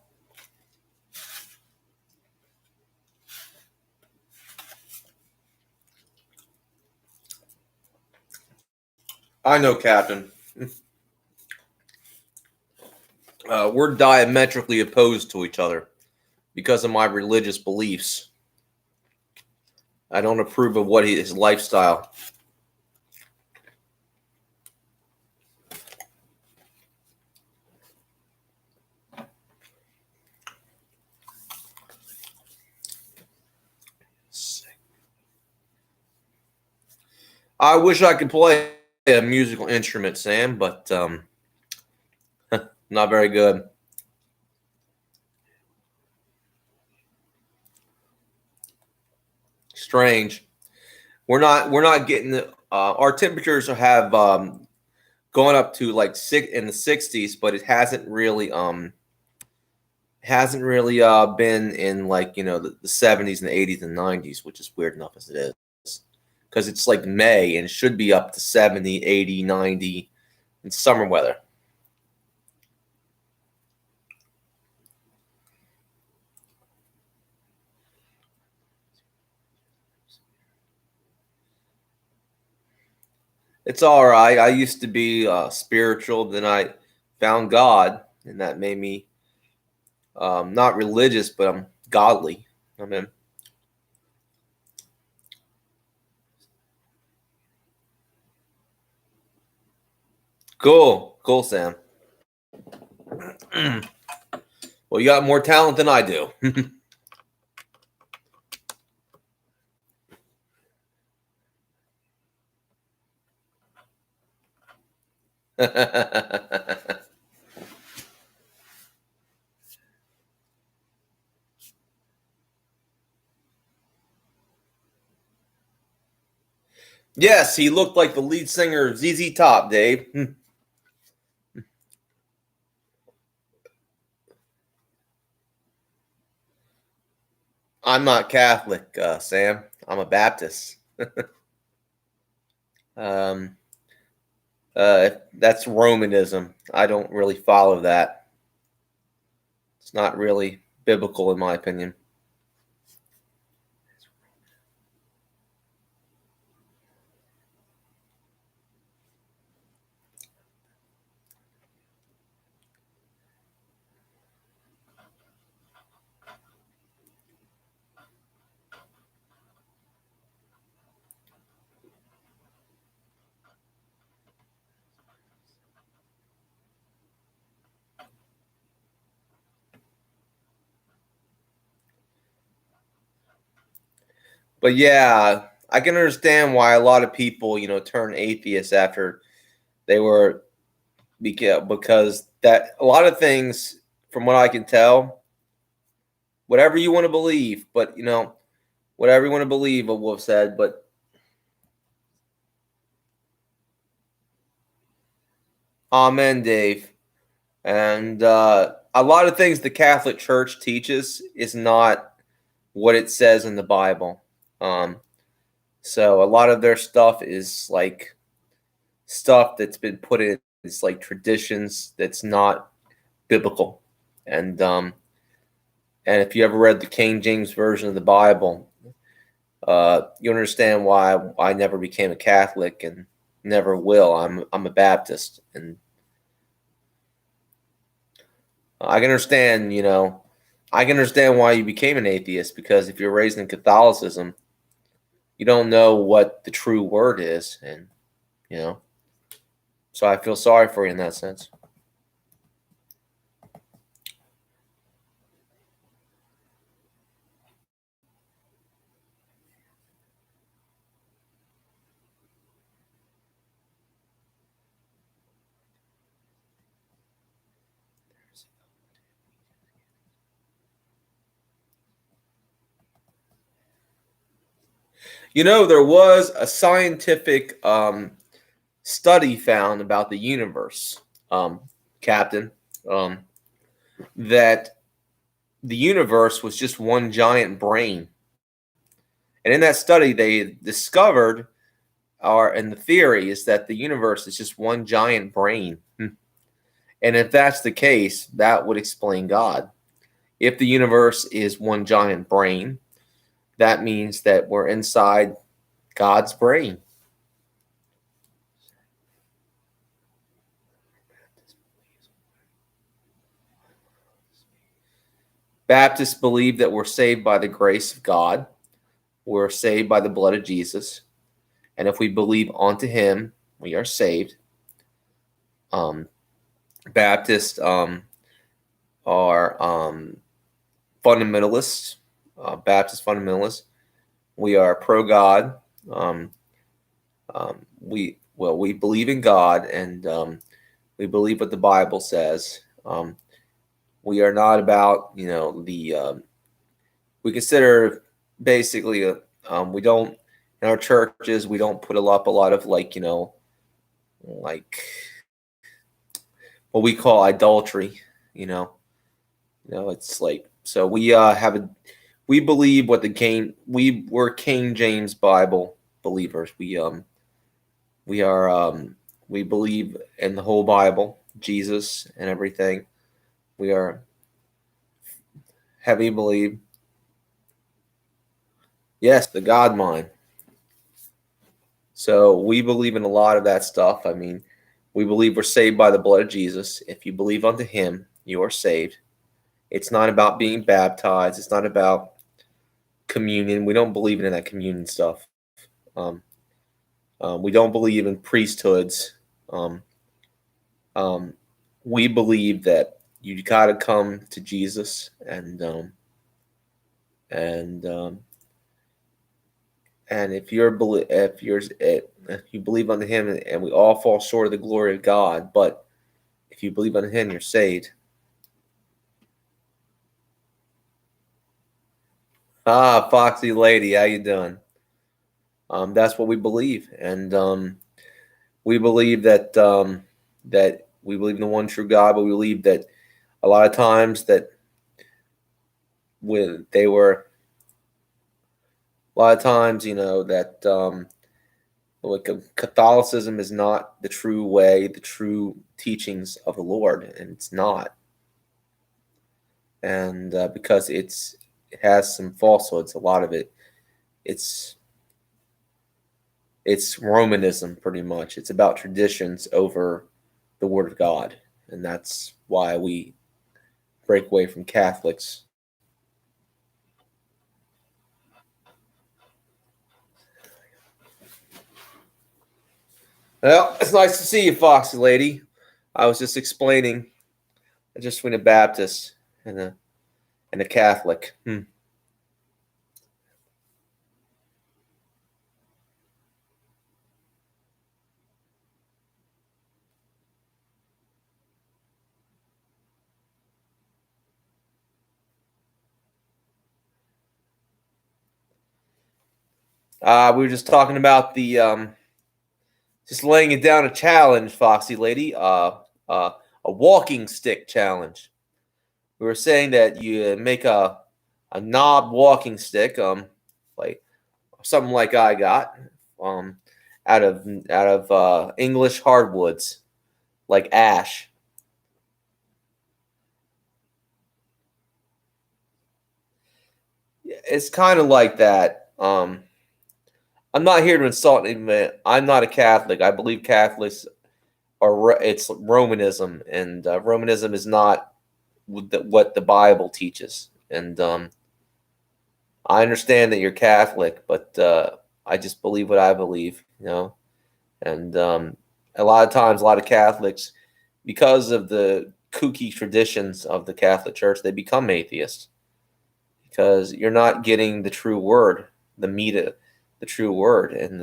I know, Captain. We're diametrically opposed to each other because of my religious beliefs. I don't approve of his lifestyle. I wish I could play a musical instrument, Sam, but not very good. Strange. We're not getting our temperatures have gone up to like in the 60s, but it hasn't really been in like the 70s and the 80s and 90s, which is weird enough as it is, because it's like May and it should be up to 70, 80, 90 in summer weather. It's all right. I used to be spiritual, then I found God, and that made me not religious, but I'm godly. I mean, cool, Sam. Well, you got more talent than I do. Yes, he looked like the lead singer of ZZ Top, Dave. I'm not Catholic, Sam. I'm a Baptist. Um, that's Romanism. I don't really follow that. It's not really biblical, in my opinion. But yeah, I can understand why a lot of people, turn atheists after they were because that a lot of things, from what I can tell, whatever you want to believe, but whatever you want to believe, what Wolf said, but amen, Dave. And a lot of things the Catholic Church teaches is not what it says in the Bible. Um, so a lot of their stuff is like stuff that's been put in. It's like traditions that's not biblical. And if you ever read the King James version of the Bible, you understand why I never became a Catholic and never will. I'm a Baptist, and I can understand. I can understand why you became an atheist, because if you're raised in Catholicism, you don't know what the true word is, and you know. So I feel sorry for you in that sense. There was a scientific study found about the universe, um, Captain, um, that the universe was just one giant brain. And in that study, they discovered, and the theory is that the universe is just one giant brain. And if that's the case, that would explain God. If the universe is one giant brain, that means that we're inside God's brain. Baptists believe that we're saved by the grace of God. We're saved by the blood of Jesus. And if we believe onto him, we are saved. Um, Baptists are fundamentalists, Baptist fundamentalists. We are pro God. Um, we believe in God, and we believe what the Bible says. We are not about the we consider basically we don't, in our churches, we don't put up a lot of like what we call idolatry. It's like, so we believe what we're King James Bible believers. We believe in the whole Bible, Jesus and everything. We are heavy believe. Yes, the God mind. So we believe in a lot of that stuff. I mean, we believe we're saved by the blood of Jesus. If you believe unto him, you are saved. It's not about being baptized. It's not about communion. We don't believe in that communion stuff. Um, we don't believe in priesthoods. Um, um, we believe that you got to come to Jesus, and if you believe unto him, and we all fall short of the glory of God, but if you believe unto him, you're saved. Ah, Foxy Lady, how you doing? That's what we believe, and we believe that that we believe in the one true God, but we believe that a lot of times that when they were a lot of times, that like Catholicism is not the true way, the true teachings of the Lord, and it's not, and because it has some falsehoods, a lot of it, it's Romanism pretty much. It's about traditions over the Word of God, and that's why we break away from Catholics. Well, it's nice to see you, Foxy Lady. I was just explaining just between a Baptist and a Catholic. We were just talking about the just laying it down a challenge, Foxy Lady. A walking stick challenge. We were saying that you make a knob walking stick, like something like I got, um, out of English hardwoods like ash. It's kind of like that. I'm not here to insult anyone. I'm not a Catholic. I believe Catholics are it's Romanism, and Romanism is not what the Bible teaches. And I understand that you're Catholic, but I just believe what I believe, And a lot of times, a lot of Catholics, because of the kooky traditions of the Catholic Church, they become atheists because you're not getting the true word, the meat of the true word, and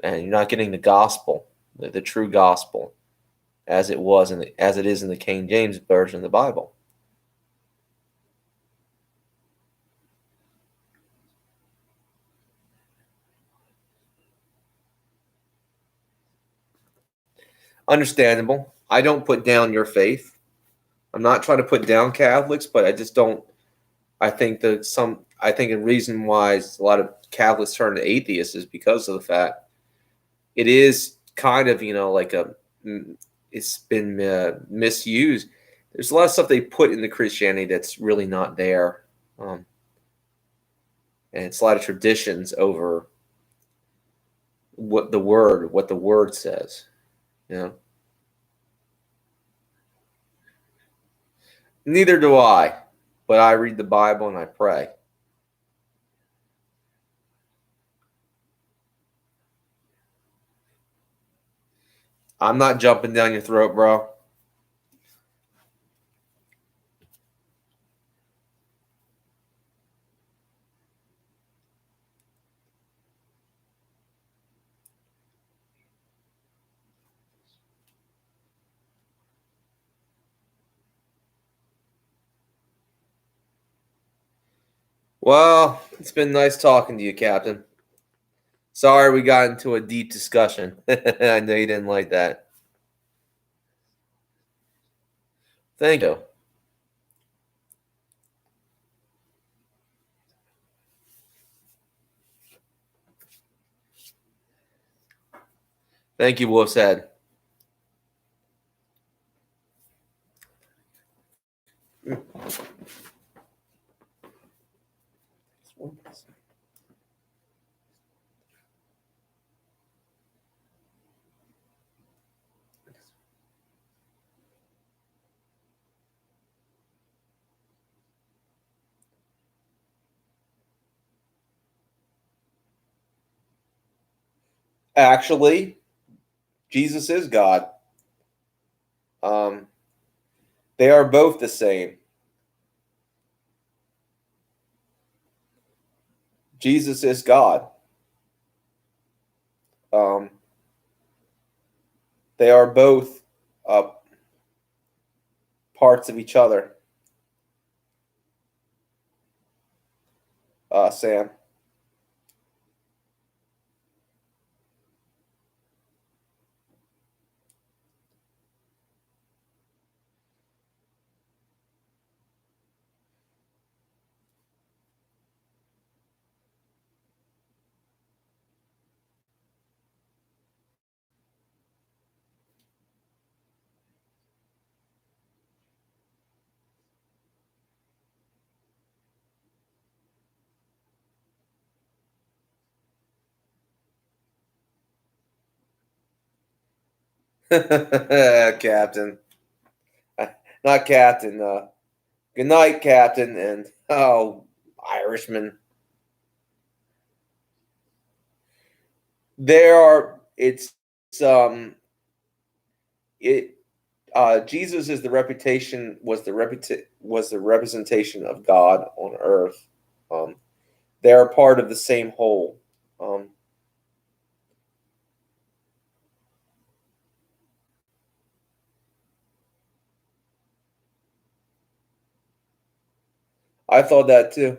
and you're not getting the gospel, the true gospel, as as it is in the King James version of the Bible. Understandable. I don't put down your faith. I'm not trying to put down Catholics, but I just don't. I think a reason why a lot of Catholics turn to atheists is because of the fact it is kind of like it's been misused. There's a lot of stuff they put into Christianity that's really not there, and it's a lot of traditions over what the word says. You know, neither do I, but I read the Bible and I pray. I'm not jumping down your throat, bro. Well, it's been nice talking to you, Captain. Sorry we got into a deep discussion. I know you didn't like that. Thank you. Thank you, Wolf's Head. Actually, Jesus is God. Um, they are both the same. Jesus is God. Um, they are both uh, parts of each other, Sam. Captain. Not Captain. Good night, Captain. And oh, Irishman. There are. It. Jesus is the reputation was the representation of God on earth. Um, they are part of the same whole. Um, I thought that too.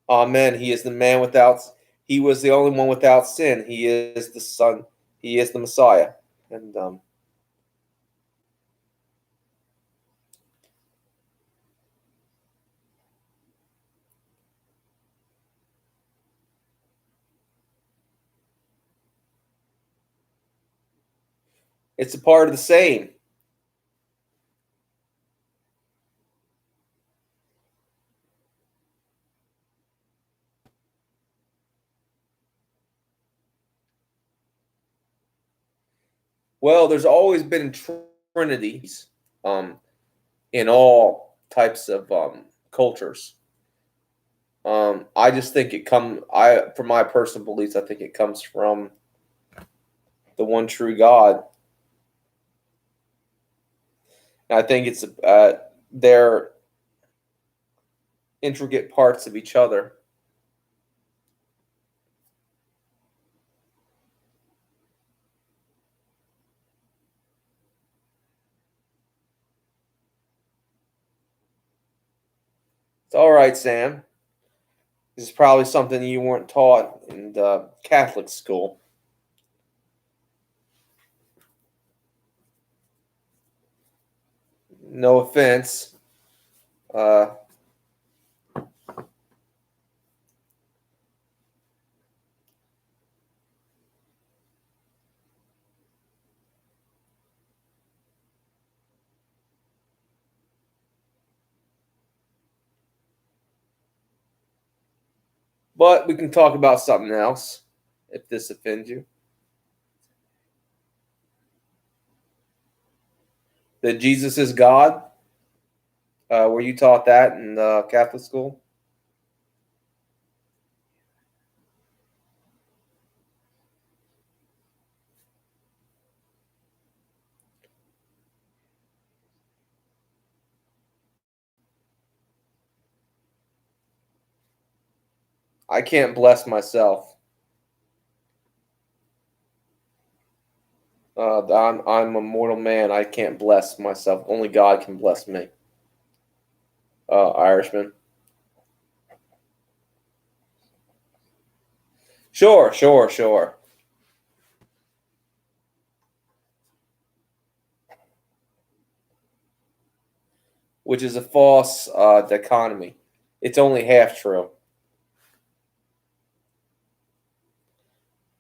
Amen. He is the man without. He was the only one without sin. He is the Son. He is the Messiah, and it's a part of the same. Well, there's always been trinities um, in all types of cultures. I just think it come. For my personal beliefs, I think it comes from the one true God. And I think it's they're intricate parts of each other. It's all right, Sam. This is probably something you weren't taught in Catholic school. No offense. Uh, but we can talk about something else if this offends you. That Jesus is God. Were you taught that in Catholic school? I can't bless myself. I'm a mortal man. I can't bless myself. Only God can bless me. Irishman. Sure, sure, sure. Which is a false dichotomy. It's only half true.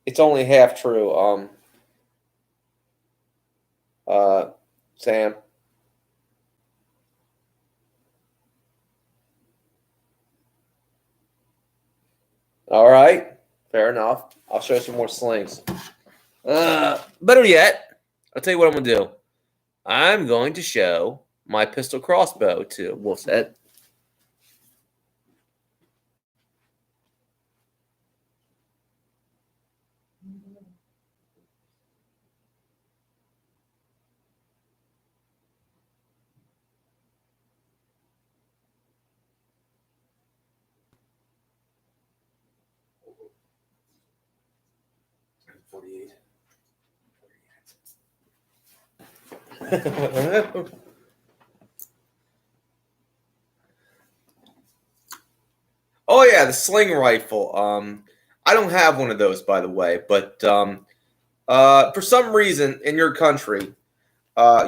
It's only half true. Uh, Sam. All right, fair enough. I'll show you some more slings. Better yet, I'll tell you what I'm gonna do. I'm going to show my pistol crossbow to Wolfset. Oh yeah, the sling rifle. I don't have one of those, by the way, but for some reason in your country,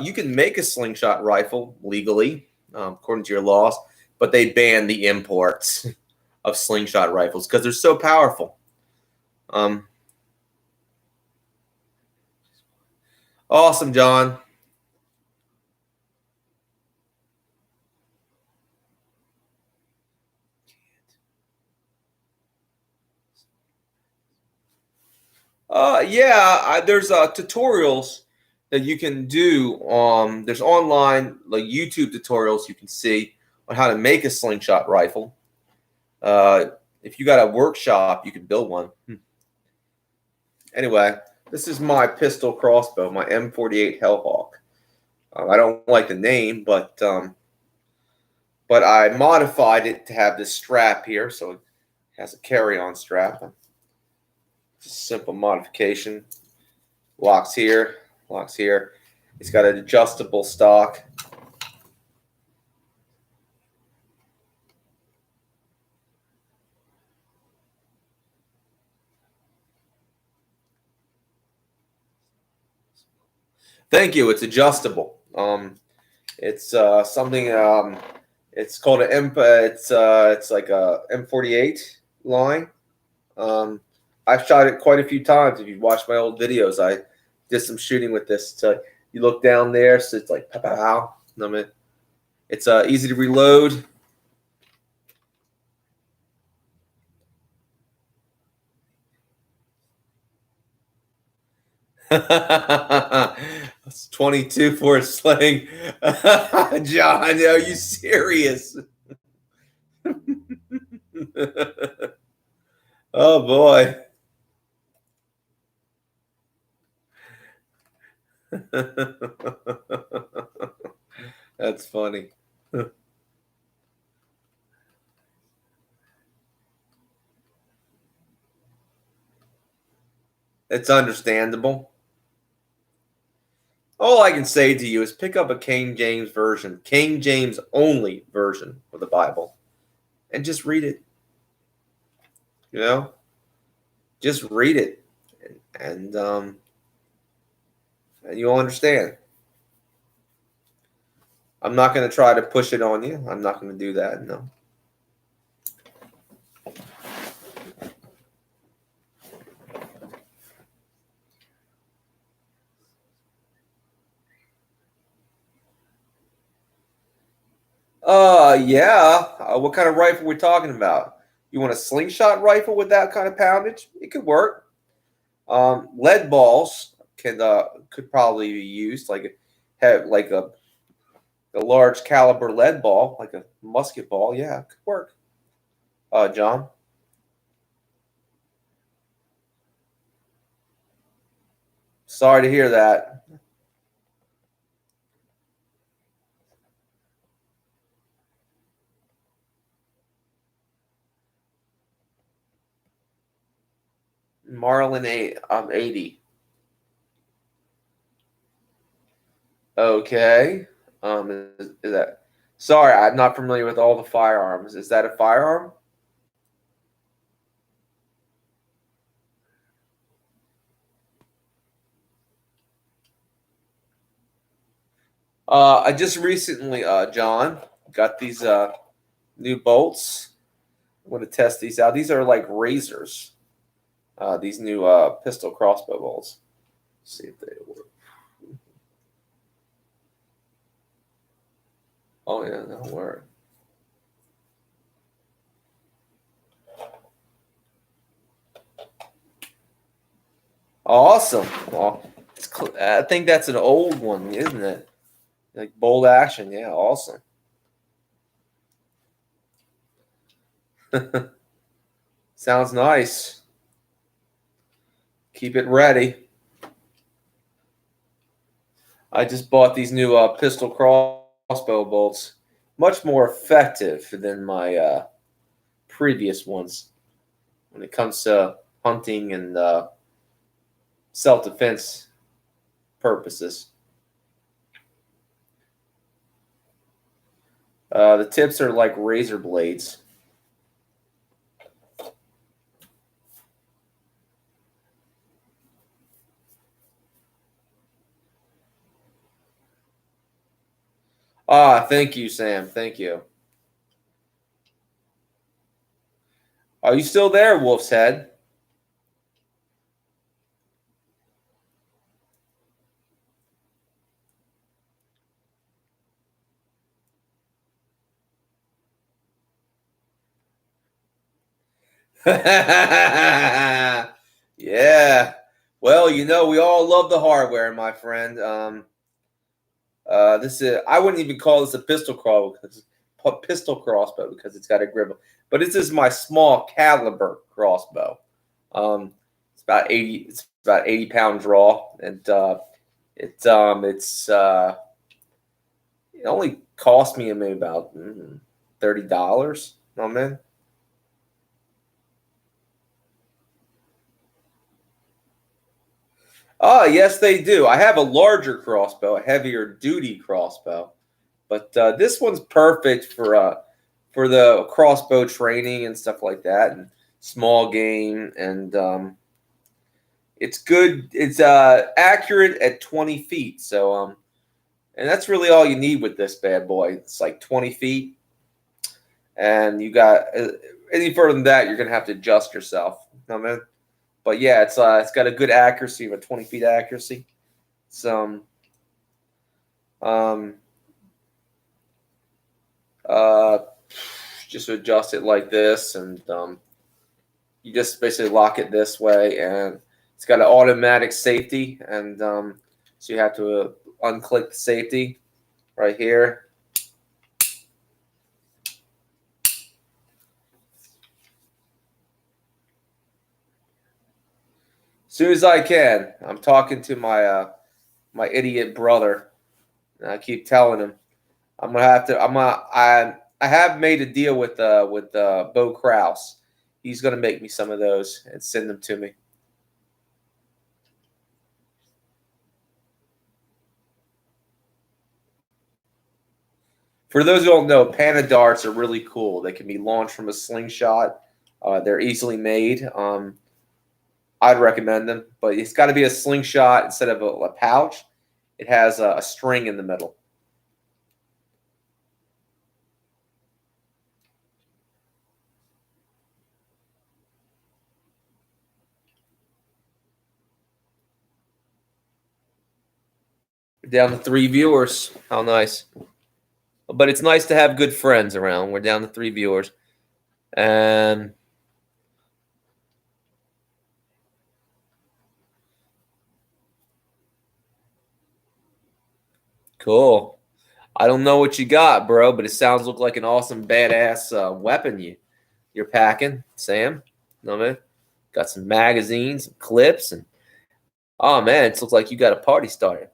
you can make a slingshot rifle legally, according to your laws, but they ban the imports of slingshot rifles because they're so powerful. Um, awesome, John. Yeah, there's tutorials that you can do. There's online like YouTube tutorials you can see on how to make a slingshot rifle. Uh, if you got a workshop, you can build one. Anyway, this is my pistol crossbow, my M48 Hellhawk. I don't like the name, but I modified it to have this strap here, so it has a carry-on strap. Just a simple modification. Locks here, locks here. It's got an adjustable stock. Thank you. It's adjustable. It's something. It's called an M. It's like a M48 line. I've shot it quite a few times. If you watch my old videos, I did some shooting with this. So you look down there, so it's like pow pow. I mean, it's easy to reload. It's 22 for a sling. John, are you serious? Oh boy. That's funny. It's understandable. All I can say to you is pick up a King James version, King James only version of the Bible, and just read it. You know, just read it, and you'll understand. I'm not going to try to push it on you. I'm not going to do that. No. Yeah. What kind of rifle we talking about? You want a slingshot rifle with that kind of poundage? It could work. Lead balls could probably be used, like have like a large caliber lead ball, like a musket ball. Yeah, it could work. John. Sorry to hear that. Marlin 80. Okay. Is that? Sorry, I'm not familiar with all the firearms. Is that a firearm? I just recently, John, got these new bolts. I'm going to test these out. These are like razors. These new pistol crossbow bolts. Let's see if they work. Oh yeah, they'll work. Awesome. Well, I think that's an old one, isn't it? Like bolt action. Yeah, awesome. Sounds nice. Keep it ready. I just bought these new pistol crossbow bolts. Much more effective than my previous ones when it comes to hunting and self-defense purposes. The tips are like razor blades. Thank you, Sam. Thank you. Are you still there, Wolf's Head? Yeah. Well, we all love the hardware, my friend. This is I wouldn't even call this a pistol crossbow because it's got a grip, but this is my small caliber crossbow. It's about 80. It's about 80 pound draw, and it only cost me maybe about $30. Oh man. Oh yes, they do. I have a larger crossbow, a heavier duty crossbow, but this one's perfect for the crossbow training and stuff like that, and small game, and it's good. It's accurate at 20 feet, so and that's really all you need with this bad boy. It's like 20 feet, and you got any further than that, you're gonna have to adjust yourself. You know what I mean? But yeah, it's got a good accuracy of a 20 feet accuracy. Some um, uh, just adjust it like this, and you just basically lock it this way, and it's got an automatic safety, and so you have to unclick the safety right here. As soon as I can, I'm talking to my idiot brother, and I keep telling him I'm gonna have to. I have made a deal with Bo Kraus. He's gonna make me some of those and send them to me. For those who don't know, Panda darts are really cool. They can be launched from a slingshot. They're easily made. I'd recommend them, but it's got to be a slingshot instead of a pouch. It has a string in the middle. We're down to 3 viewers. How nice! But it's nice to have good friends around. We're down to 3 viewers, and cool. I don't know what you got, bro, but it sounds like an awesome, badass weapon you're packing, Sam. You know what I mean? Got some magazines, some clips, and oh man, it looks like you got a party started.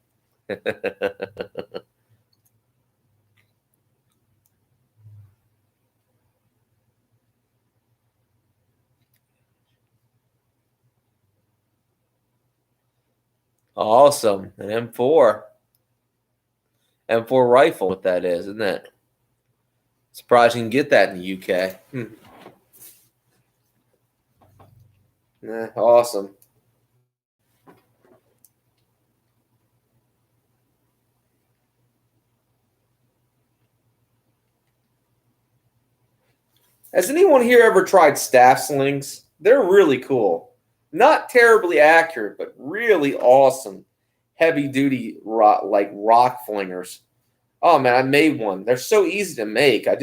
Awesome, an M4 rifle. What that is, isn't it? Surprised you can get that in the UK. Awesome. Has anyone here ever tried staff slings? They're really cool. Not terribly accurate, but really awesome. Heavy duty rock flingers. Oh man, I made one. They're so easy to make. I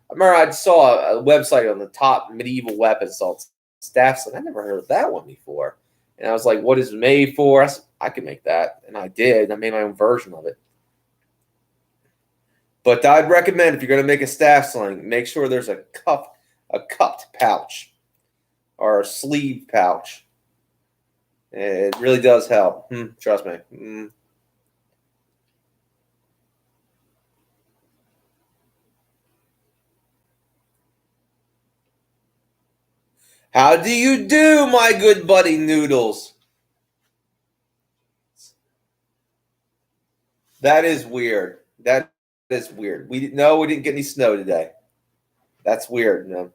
remember I saw a website on the top medieval weapons called staff sling. I never heard of that one before. And I was like, what is it made for? I could make that. And I did. I made my own version of it. But I'd recommend if you're going to make a staff sling, make sure there's a cupped pouch or a sleeve pouch. It really does help. Trust me. How do you do, my good buddy Noodles? That is weird. That is weird. We didn't get any snow today. That's weird. No.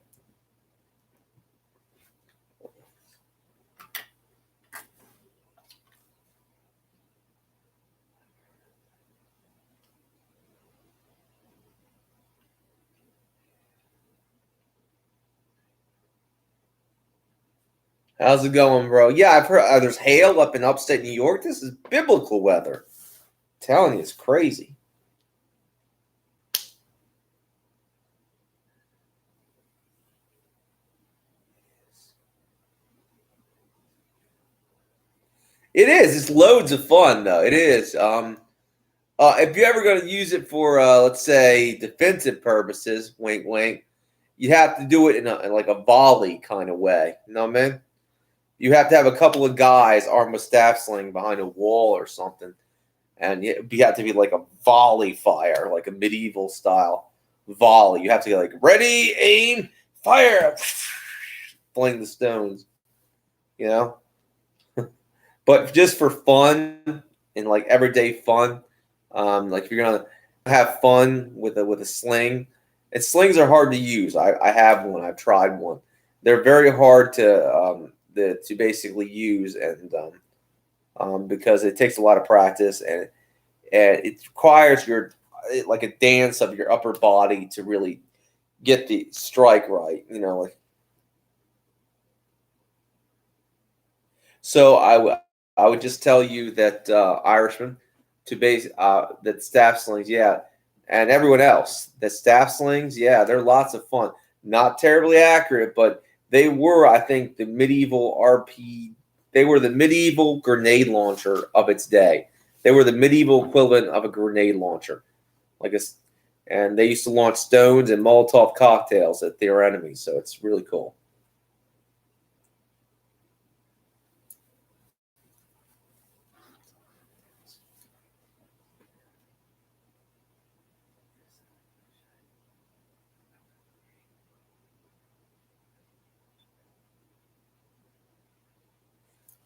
How's it going, bro? Yeah, I've heard there's hail up in upstate New York. This is biblical weather. I'm telling you, it's crazy. It is. It's loads of fun, though. It is. If you're ever going to use it for, let's say, defensive purposes, wink, wink, you have to do it in like a volley kind of way. You know what I mean? You have to have a couple of guys armed with staff sling behind a wall or something, and you have to be like a volley fire, like a medieval style volley. You have to get like ready, aim, fire, fling the stones. You know, but just for fun and like everyday fun, like if you're gonna have fun with a sling, and slings are hard to use. I have one. I've tried one. They're very hard to basically use, and because it takes a lot of practice, and it requires like a dance of your upper body to really get the strike right. You know, like so. I would just tell you that Irishman to base that staff slings, yeah, and everyone else that staff slings, yeah, they're lots of fun. Not terribly accurate, but they were, I think, the medieval RP. They were the medieval grenade launcher of its day. They were the medieval equivalent of a grenade launcher, like a, and they used to launch stones and Molotov cocktails at their enemies. So it's really cool.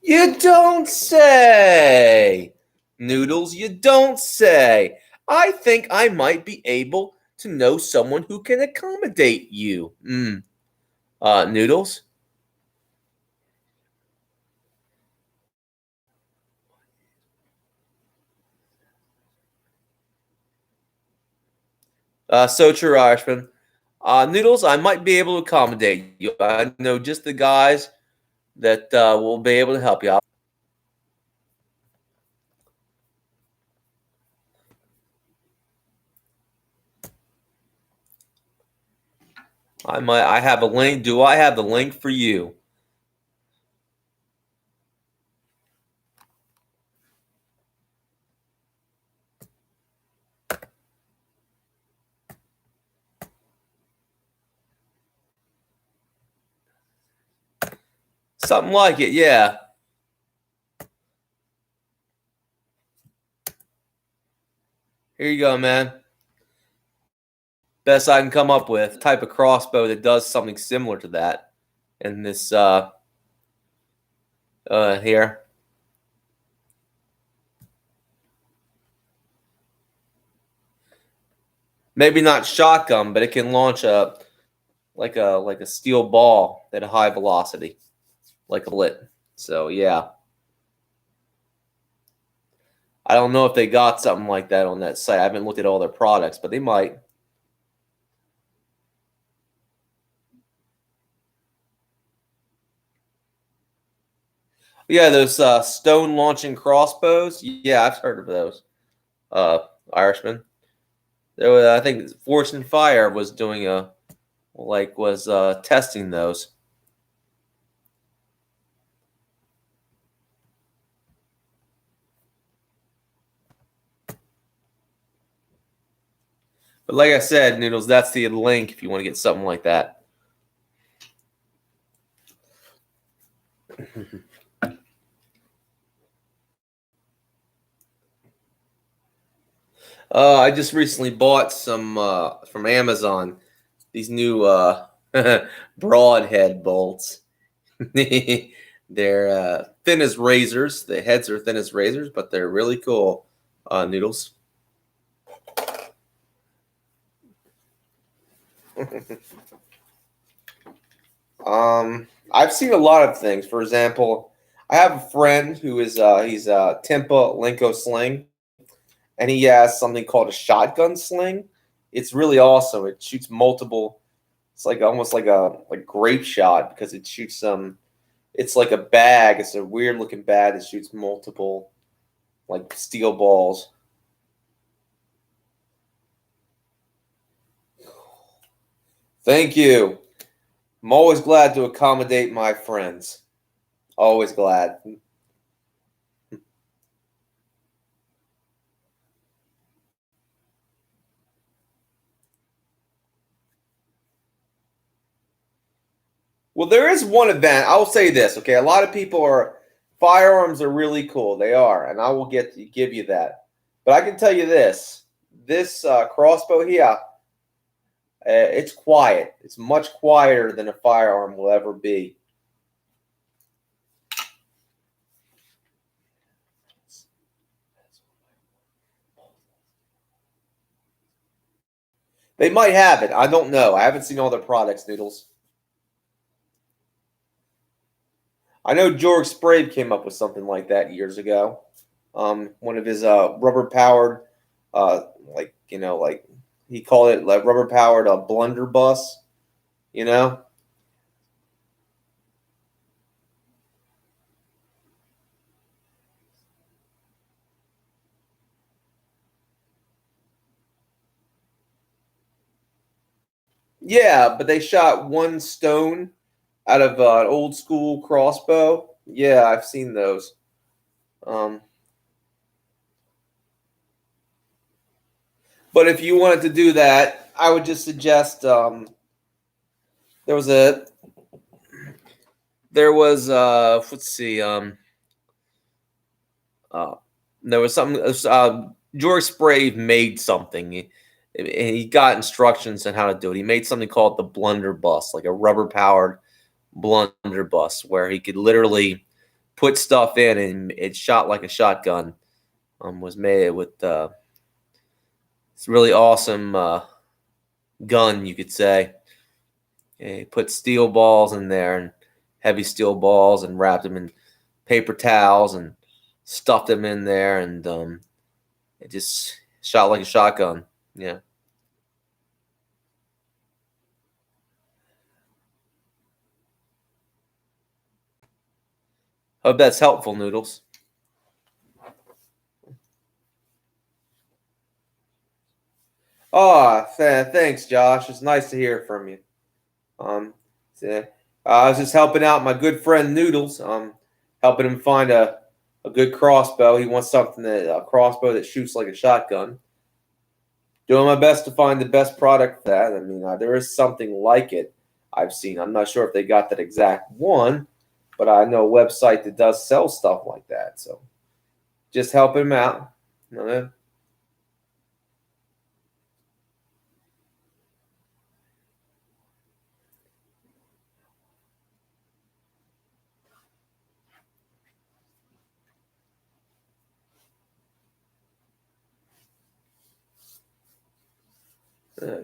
You don't say. Noodles, you don't say. I think I might be able to know someone who can accommodate you. Noodles? So true, Irishman. Noodles, I might be able to accommodate you. I know just the guys that will be able to help you out. I have a link. Do I have the link for you? Something like it, yeah. Here you go, man. Best I can come up with. Type of crossbow that does something similar to that. In this here. Maybe not shotgun, but it can launch a steel ball at a high velocity, like a bullet. So yeah. I don't know if they got something like that on that site. I haven't looked at all their products, but they might. Yeah, those stone launching crossbows. Yeah, I've heard of those. Uh, Irishman. There was, I think Force and Fire was doing was testing those. But like I said, Noodles, that's the link if you want to get something like that. I just recently bought some from Amazon. These new broadhead bolts. They're thin as razors. The heads are thin as razors, but they're really cool. Noodles. I've seen a lot of things. For example, I have a friend who is he's a Timpa Linko sling, and he has something called a shotgun sling. It's really awesome. It shoots multiple. It's like almost like a grape shot because it shoots some. It's like a bag. It's a weird looking bag that shoots multiple like steel balls. Thank you. I'm always glad to accommodate my friends. Always glad. Well, there is one event. I'll say this, okay? A lot of people firearms are really cool. They are, and I will give you that. But I can tell you this: this crossbow here, it's quiet. It's much quieter than a firearm will ever be. They might have it. I don't know. I haven't seen all their products, Noodles. I know George Sprague came up with something like that years ago. One of his rubber-powered, like he called it like rubber-powered blunderbuss. You know. Yeah, but they shot one stone out of an old school crossbow. Yeah, I've seen those. But if you wanted to do that, I would just suggest there was let's see there was something George Sprague made something. He got instructions on how to do it. He made something called the blunderbuss, like a rubber powered blunderbuss, where he could literally put stuff in and it shot like a shotgun. Was made with it's really awesome gun, you could say. He put steel balls in there and heavy steel balls and wrapped them in paper towels and stuffed them in there, and it just shot like a shotgun. Yeah. Hope that's helpful, Noodles. Oh, thanks, Josh. It's nice to hear from you. I was just helping out my good friend Noodles. Helping him find a good crossbow. He wants a crossbow that shoots like a shotgun. Doing my best to find the best product for that. I mean, there is something like it I've seen. I'm not sure if they got that exact one, but I know a website that does sell stuff like that. So just help him out.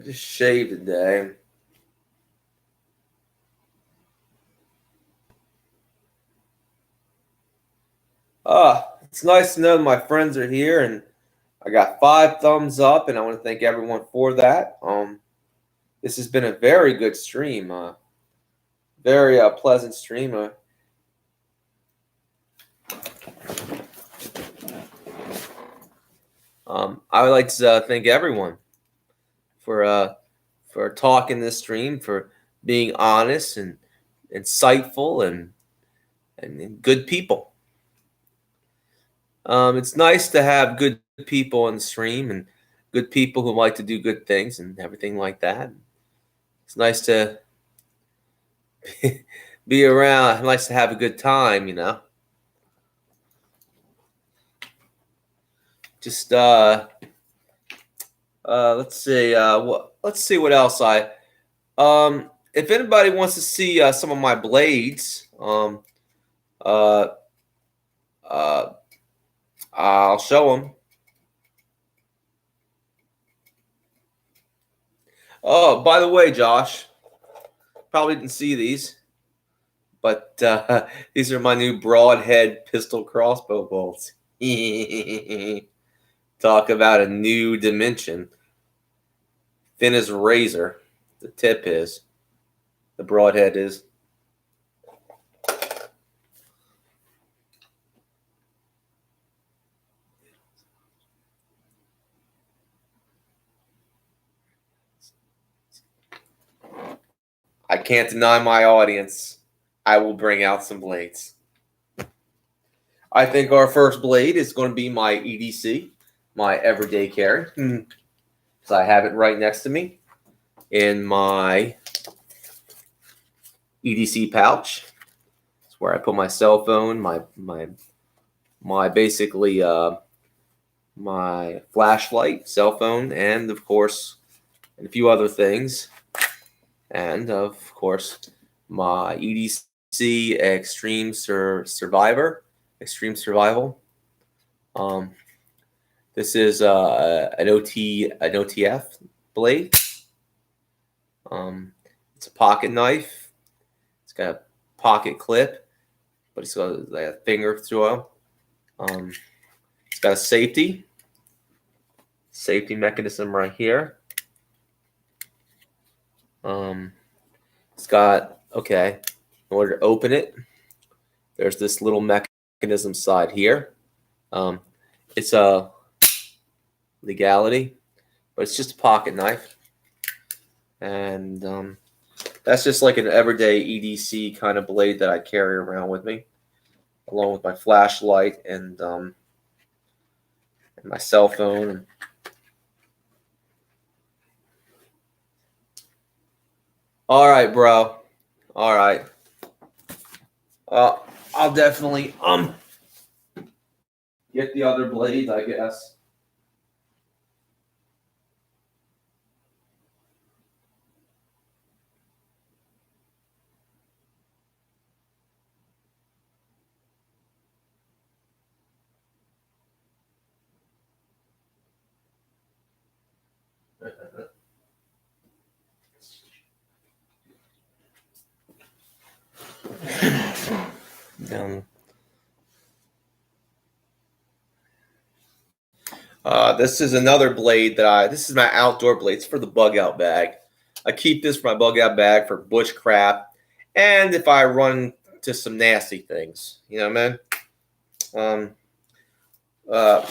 Just shave today. It's nice to know my friends are here, and I got 5 thumbs up, and I want to thank everyone for that. This has been a very good stream, very pleasant stream. I would like to thank everyone for talking this stream, for being honest and insightful and good people. It's nice to have good people on the stream and good people who like to do good things and everything like that. It's nice to be around. Nice to have a good time, you know. Just let's see. Let's see what else if anybody wants to see some of my blades, I'll show them. Oh, by the way, Josh, probably didn't see these, but these are my new broadhead pistol crossbow bolts. Talk about a new dimension. Thin as a razor. The tip is. The broadhead is. I can't deny my audience. I will bring out some blades. I think our first blade is going to be my EDC, my everyday carry. So I have it right next to me in my EDC pouch. It's where I put my cell phone, my basically my flashlight, cell phone, and of course, and a few other things, and of course, my EDC Extreme Survival. This is an OTF blade. It's a pocket knife. It's got a pocket clip, but it's got like a finger throw. It's got a safety mechanism right here. It's got, okay, in order to open it, there's this little mechanism side here. It's a legality, but it's just a pocket knife. And that's just like an everyday EDC kind of blade that I carry around with me, along with my flashlight and my cell phone. All right, bro. All right. I'll definitely get the other blades, I guess. This is another blade this is my outdoor blade. It's for the bug out bag. I keep this for my bug out bag for bushcraft, and if I run to some nasty things, you know what I mean?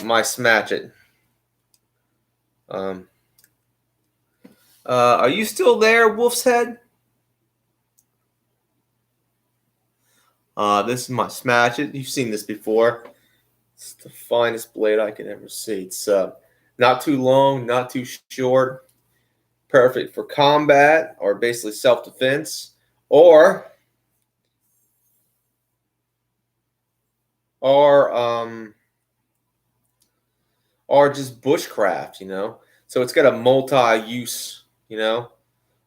My smatch it. Are you still there, Wolf's Head? This is my smatch it. You've seen this before. It's the finest blade I could ever see. It's not too long, not too short. Perfect for combat or basically self-defense, or just bushcraft, you know. So it's got a multi-use, you know.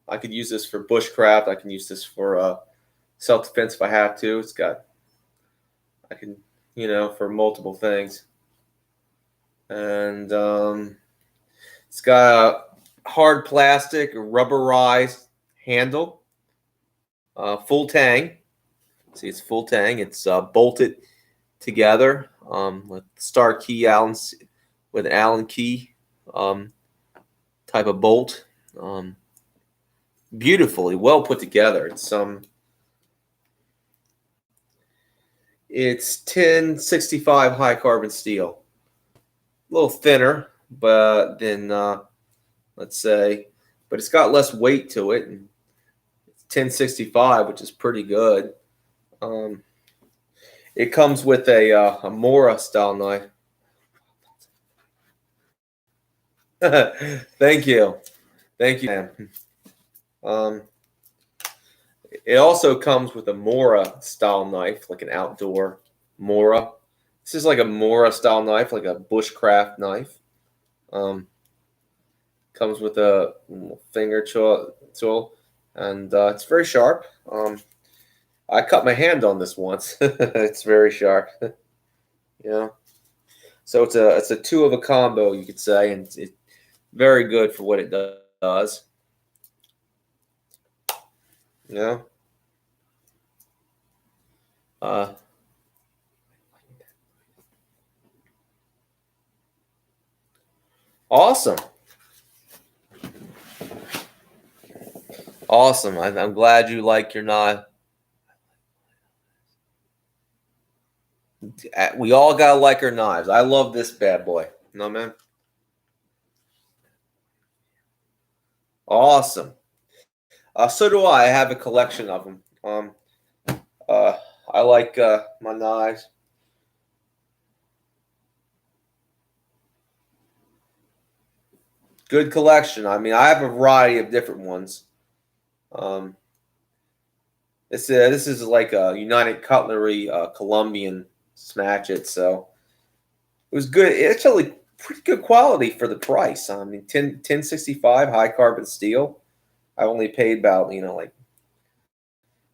I could use this for bushcraft. I can use this for self-defense if I have to. I can, you know, for multiple things. And it's got a hard plastic, rubberized handle, full tang. See, it's full tang. It's bolted together with star key with an Allen key type of bolt. Beautifully well put together. It's 1065 high carbon steel. A little thinner, but then let's say, but it's got less weight to it. And it's 1065, which is pretty good. It comes with a Mora style knife. Thank you, man. It also comes with a Mora style knife, like an outdoor Mora. This is like a Mora style knife, like a bushcraft knife. Comes with a finger tool, and it's very sharp. I cut my hand on this once. It's very sharp. Yeah. So it's a two of a combo, you could say, and it's very good for what it does. Yeah. Awesome. Awesome. I'm glad you like your knife. We all gotta like our knives. I love this bad boy. No, man. Awesome. So do I. I have a collection of them. I like my knives. Good collection. I mean, I have a variety of different ones. This is like a United Cutlery Colombian Smash-It, so it was good. It's actually pretty good quality for the price. I mean, 1065 high carbon steel. I only paid about like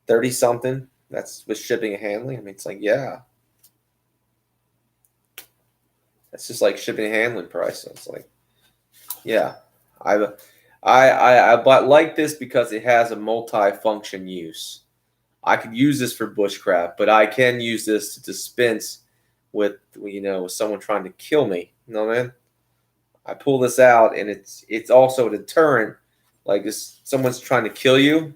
30 something. That's with shipping and handling. I mean, it's like yeah, that's just like shipping and handling price. So it's like yeah, I but like this because it has a multi-function use. I could use this for bushcraft, but I can use this to dispense with someone trying to kill me. You know what I mean? I pull this out, and it's also a deterrent. Like if someone's trying to kill you,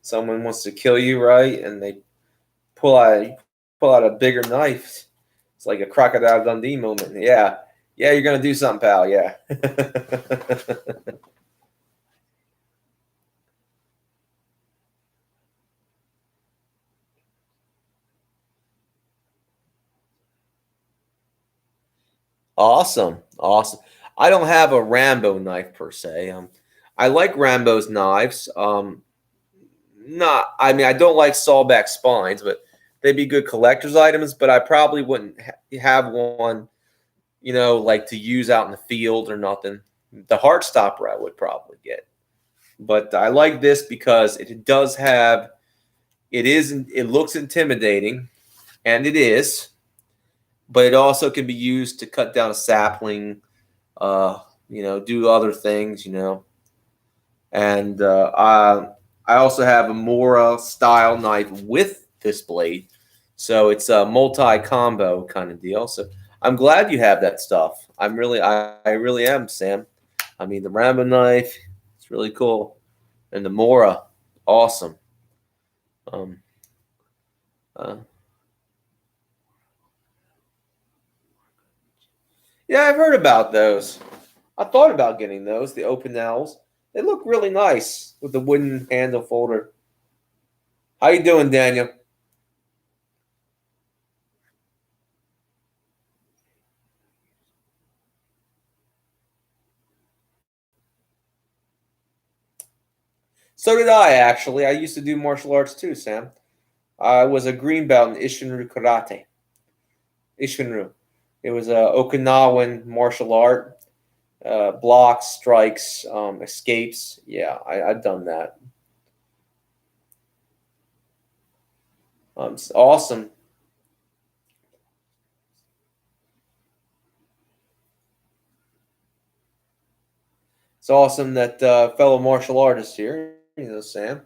someone wants to kill you, right? And they pull out a bigger knife. It's like a Crocodile Dundee moment. Yeah, yeah, you're gonna do something, pal. Yeah. Awesome, awesome. I don't have a Rambo knife per se. I like Rambo's knives. Not, I mean, I don't like sawback spines, but they'd be good collector's items. But I probably wouldn't have one, like to use out in the field or nothing. The Heartstopper I would probably get, but I like this because it does have. It looks intimidating, and it is, but it also can be used to cut down a sapling. Uh, do other things. And I also have a Mora style knife with this blade, so it's a multi combo kind of deal. So I'm glad you have that stuff. I really am, Sam. I mean, the Rambo knife, it's really cool, and the Mora, awesome. Um, uh, yeah, I've heard about those. I thought about getting those, the open L's. They look really nice with the wooden handle folder. How you doing, Daniel? So did I, actually. I used to do martial arts too, Sam. I was a green belt in Ishinru Karate. Ishinru. It was a Okinawan martial art, blocks, strikes, escapes. Yeah, I've done that. It's awesome. It's awesome that fellow martial artist here, Sam.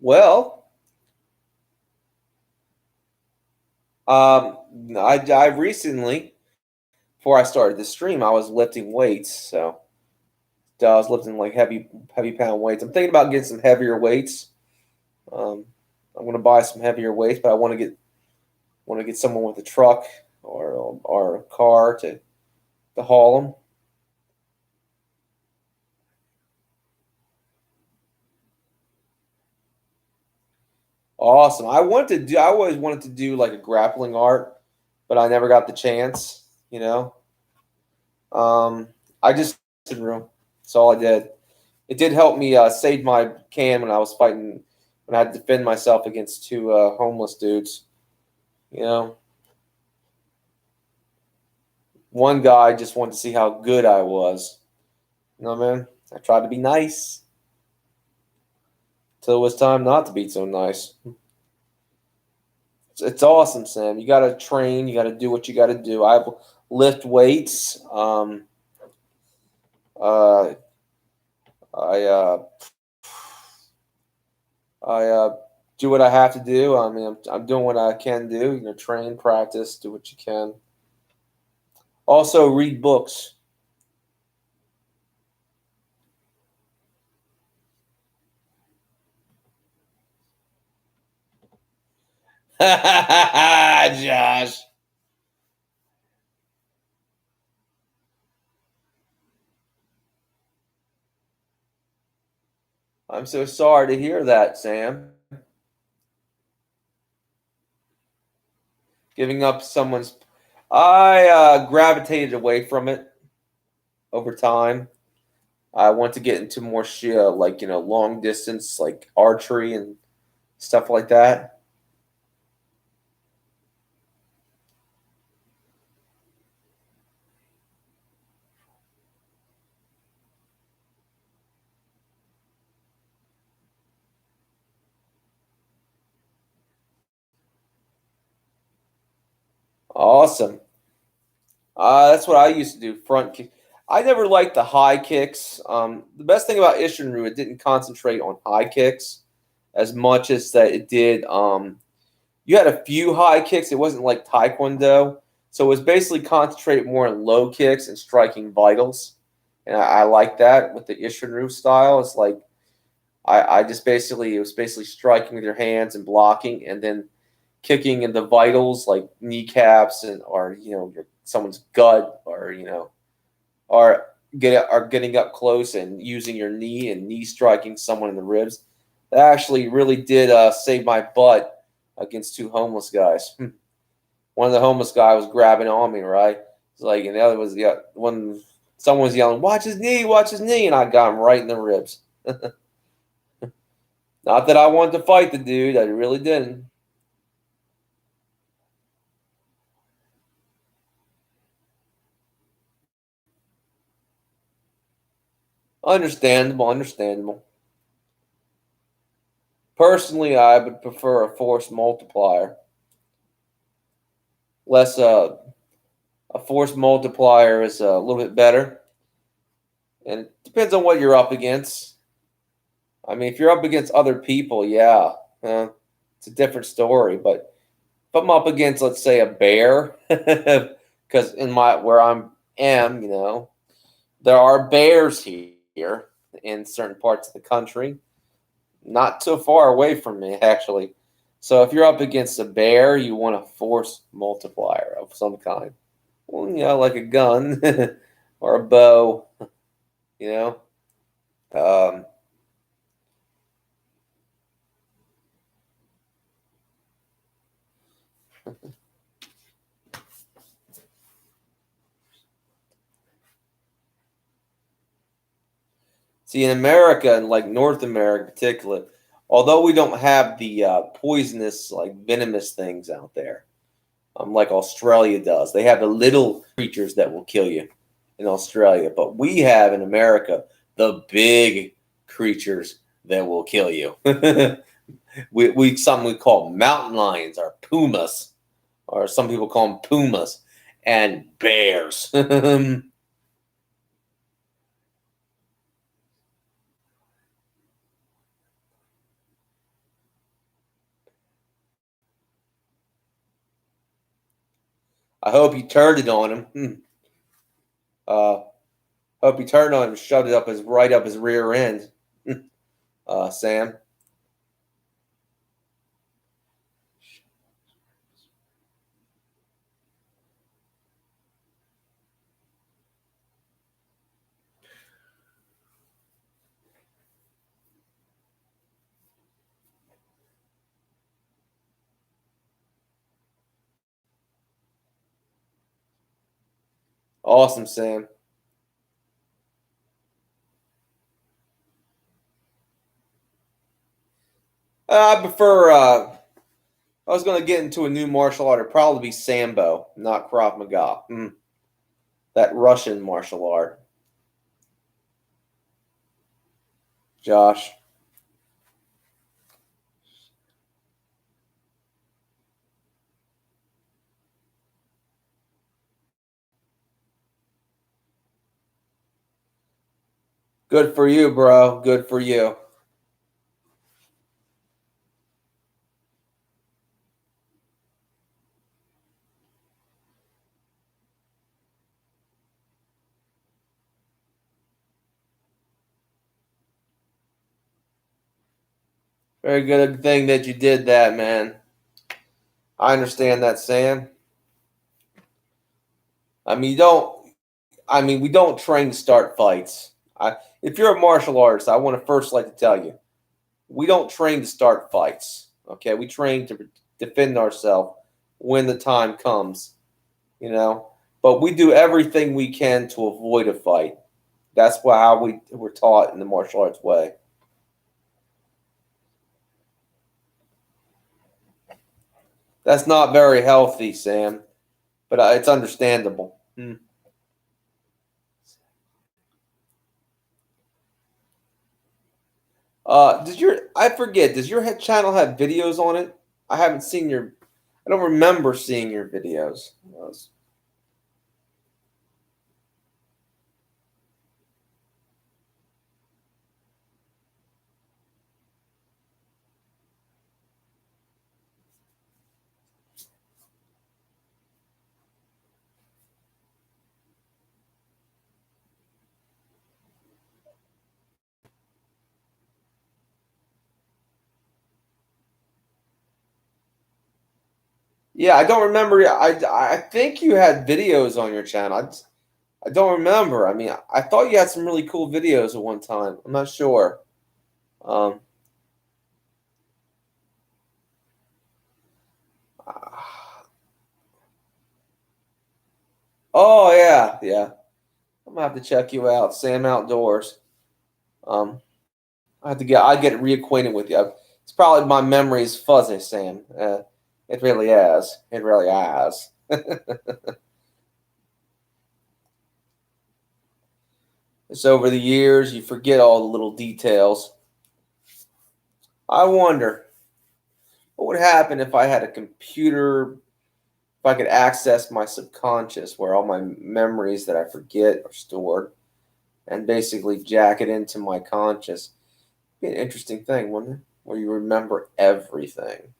Well, I recently, before I started the stream, I was lifting weights. So I was lifting like heavy pound weights. I'm thinking about getting some heavier weights. Um, I'm going to buy some heavier weights, but I want to get someone with a truck or a car to haul them. Awesome. I always wanted to do like a grappling art, but I never got the chance. You know, I just didn't room. That's all I did. It did help me save my can when I was fighting when I had to defend myself against two homeless dudes. You know, one guy just wanted to see how good I was. You know, man. I tried to be nice till it was time not to be so nice. It's awesome, Sam. You got to train. You got to do what you got to do. I lift weights. Uh, I I do what I have to do. I mean, I'm doing what I can do. Train, practice, do what you can. Also, read books. Josh. I'm so sorry to hear that, Sam. Giving up someone's. I gravitated away from it over time. I want to get into more like long distance, like archery and stuff like that. Awesome. That's what I used to do. Front kick. I never liked the high kicks. The best thing about Ishinru, it didn't concentrate on high kicks as much as that it did. You had a few high kicks. It wasn't like Taekwondo, so it was basically concentrated more on low kicks and striking vitals. And I like that with the Ishinru style. It's like I just basically it was basically striking with your hands and blocking, and then kicking in the vitals like kneecaps and or someone's gut or or getting up close and using your knee and knee striking someone in the ribs. That actually really did save my butt against two homeless guys. One of the homeless guy was grabbing on me, right? It's like, and the other was one. Someone was yelling, watch his knee," and I got him right in the ribs. Not that I wanted to fight the dude, I really didn't. Understandable, understandable. Personally, I would prefer a force multiplier. Less a force multiplier is a little bit better, and it depends on what you're up against. I mean, if you're up against other people, yeah, it's a different story. But if I'm up against, let's say, a bear, because in my where am, there are bears here in certain parts of the country, not too far away from me, actually. So if you're up against a bear, you want a force multiplier of some kind. Well, like a gun or a bow, you know. Um, See, in America and like North America in particular, although we don't have the poisonous, like venomous things out there, like Australia does, they have the little creatures that will kill you in Australia. But we have in America the big creatures that will kill you. we some we call mountain lions or pumas, or some people call them pumas, and bears. I hope you turned it on him. Uh, hope you turned on him, shoved it right up his rear end. Sam. Awesome, Sam. I prefer. I was going to get into a new martial art. It'd probably be Sambo, not Krav Maga. That Russian martial art. Josh. Good for you, bro. Good for you. Very good thing that you did that, man. I understand that, Sam. I mean, you don't. I mean, we don't train to start fights. If you're a martial artist, I want to first like to tell you, we don't train to start fights. Okay, we train to defend ourselves when the time comes, But we do everything we can to avoid a fight. That's how we were taught in the martial arts way. That's not very healthy, Sam, but it's understandable. I forget, does your channel have videos on it? I haven't seen I don't remember seeing your videos. Yeah, I don't remember. I think you had videos on your channel. I don't remember. I mean, I thought you had some really cool videos at one time. I'm not sure. Um, oh yeah, yeah. I'm gonna have to check you out, Sam Outdoors. I get reacquainted with you. It's probably my memory is fuzzy, Sam. It really is. It really is. It's over the years, you forget all the little details. I wonder what would happen if I had a computer, if I could access my subconscious where all my memories that I forget are stored and basically jack it into my conscious. It'd be an interesting thing, wouldn't it? Where you remember everything.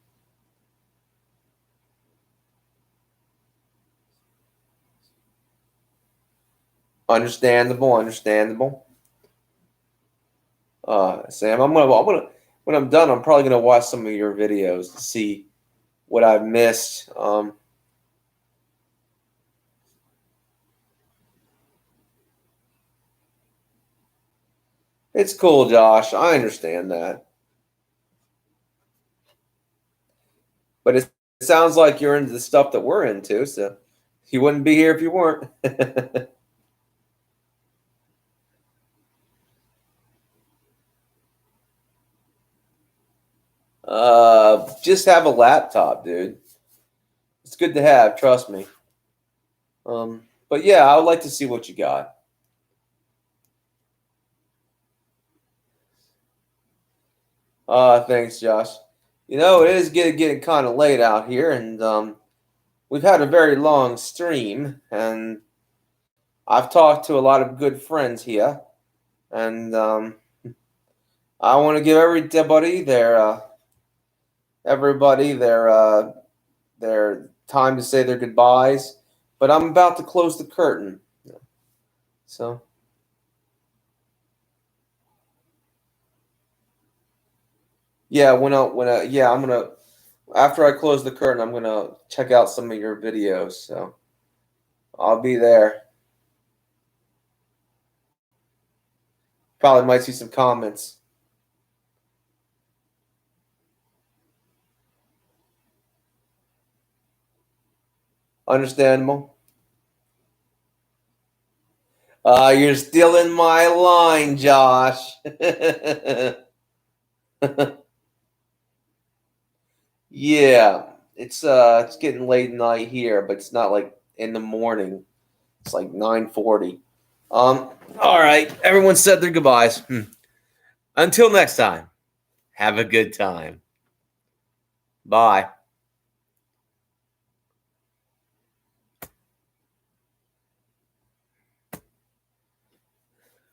Understandable, understandable. Sam, when I'm done, I'm probably gonna watch some of your videos to see what I've missed. It's cool, Josh. I understand that, but it sounds like you're into the stuff that we're into, so you wouldn't be here if you weren't. Just have a laptop, dude. It's good to have, trust me. But yeah, I would like to see what you got. Thanks, Josh. It is getting kind of late out here, and we've had a very long stream, and I've talked to a lot of good friends here, and I want to give everybody their time to say their goodbyes, but I'm about to close the curtain. So yeah, I'm gonna after I close the curtain, I'm gonna check out some of your videos. So I'll be there. Probably might see some comments. Understandable. You're still in my line, Josh. Yeah, it's getting late night here, but it's not like in the morning. It's like 9:40. All right, everyone said their goodbyes. Until next time, have a good time. Bye.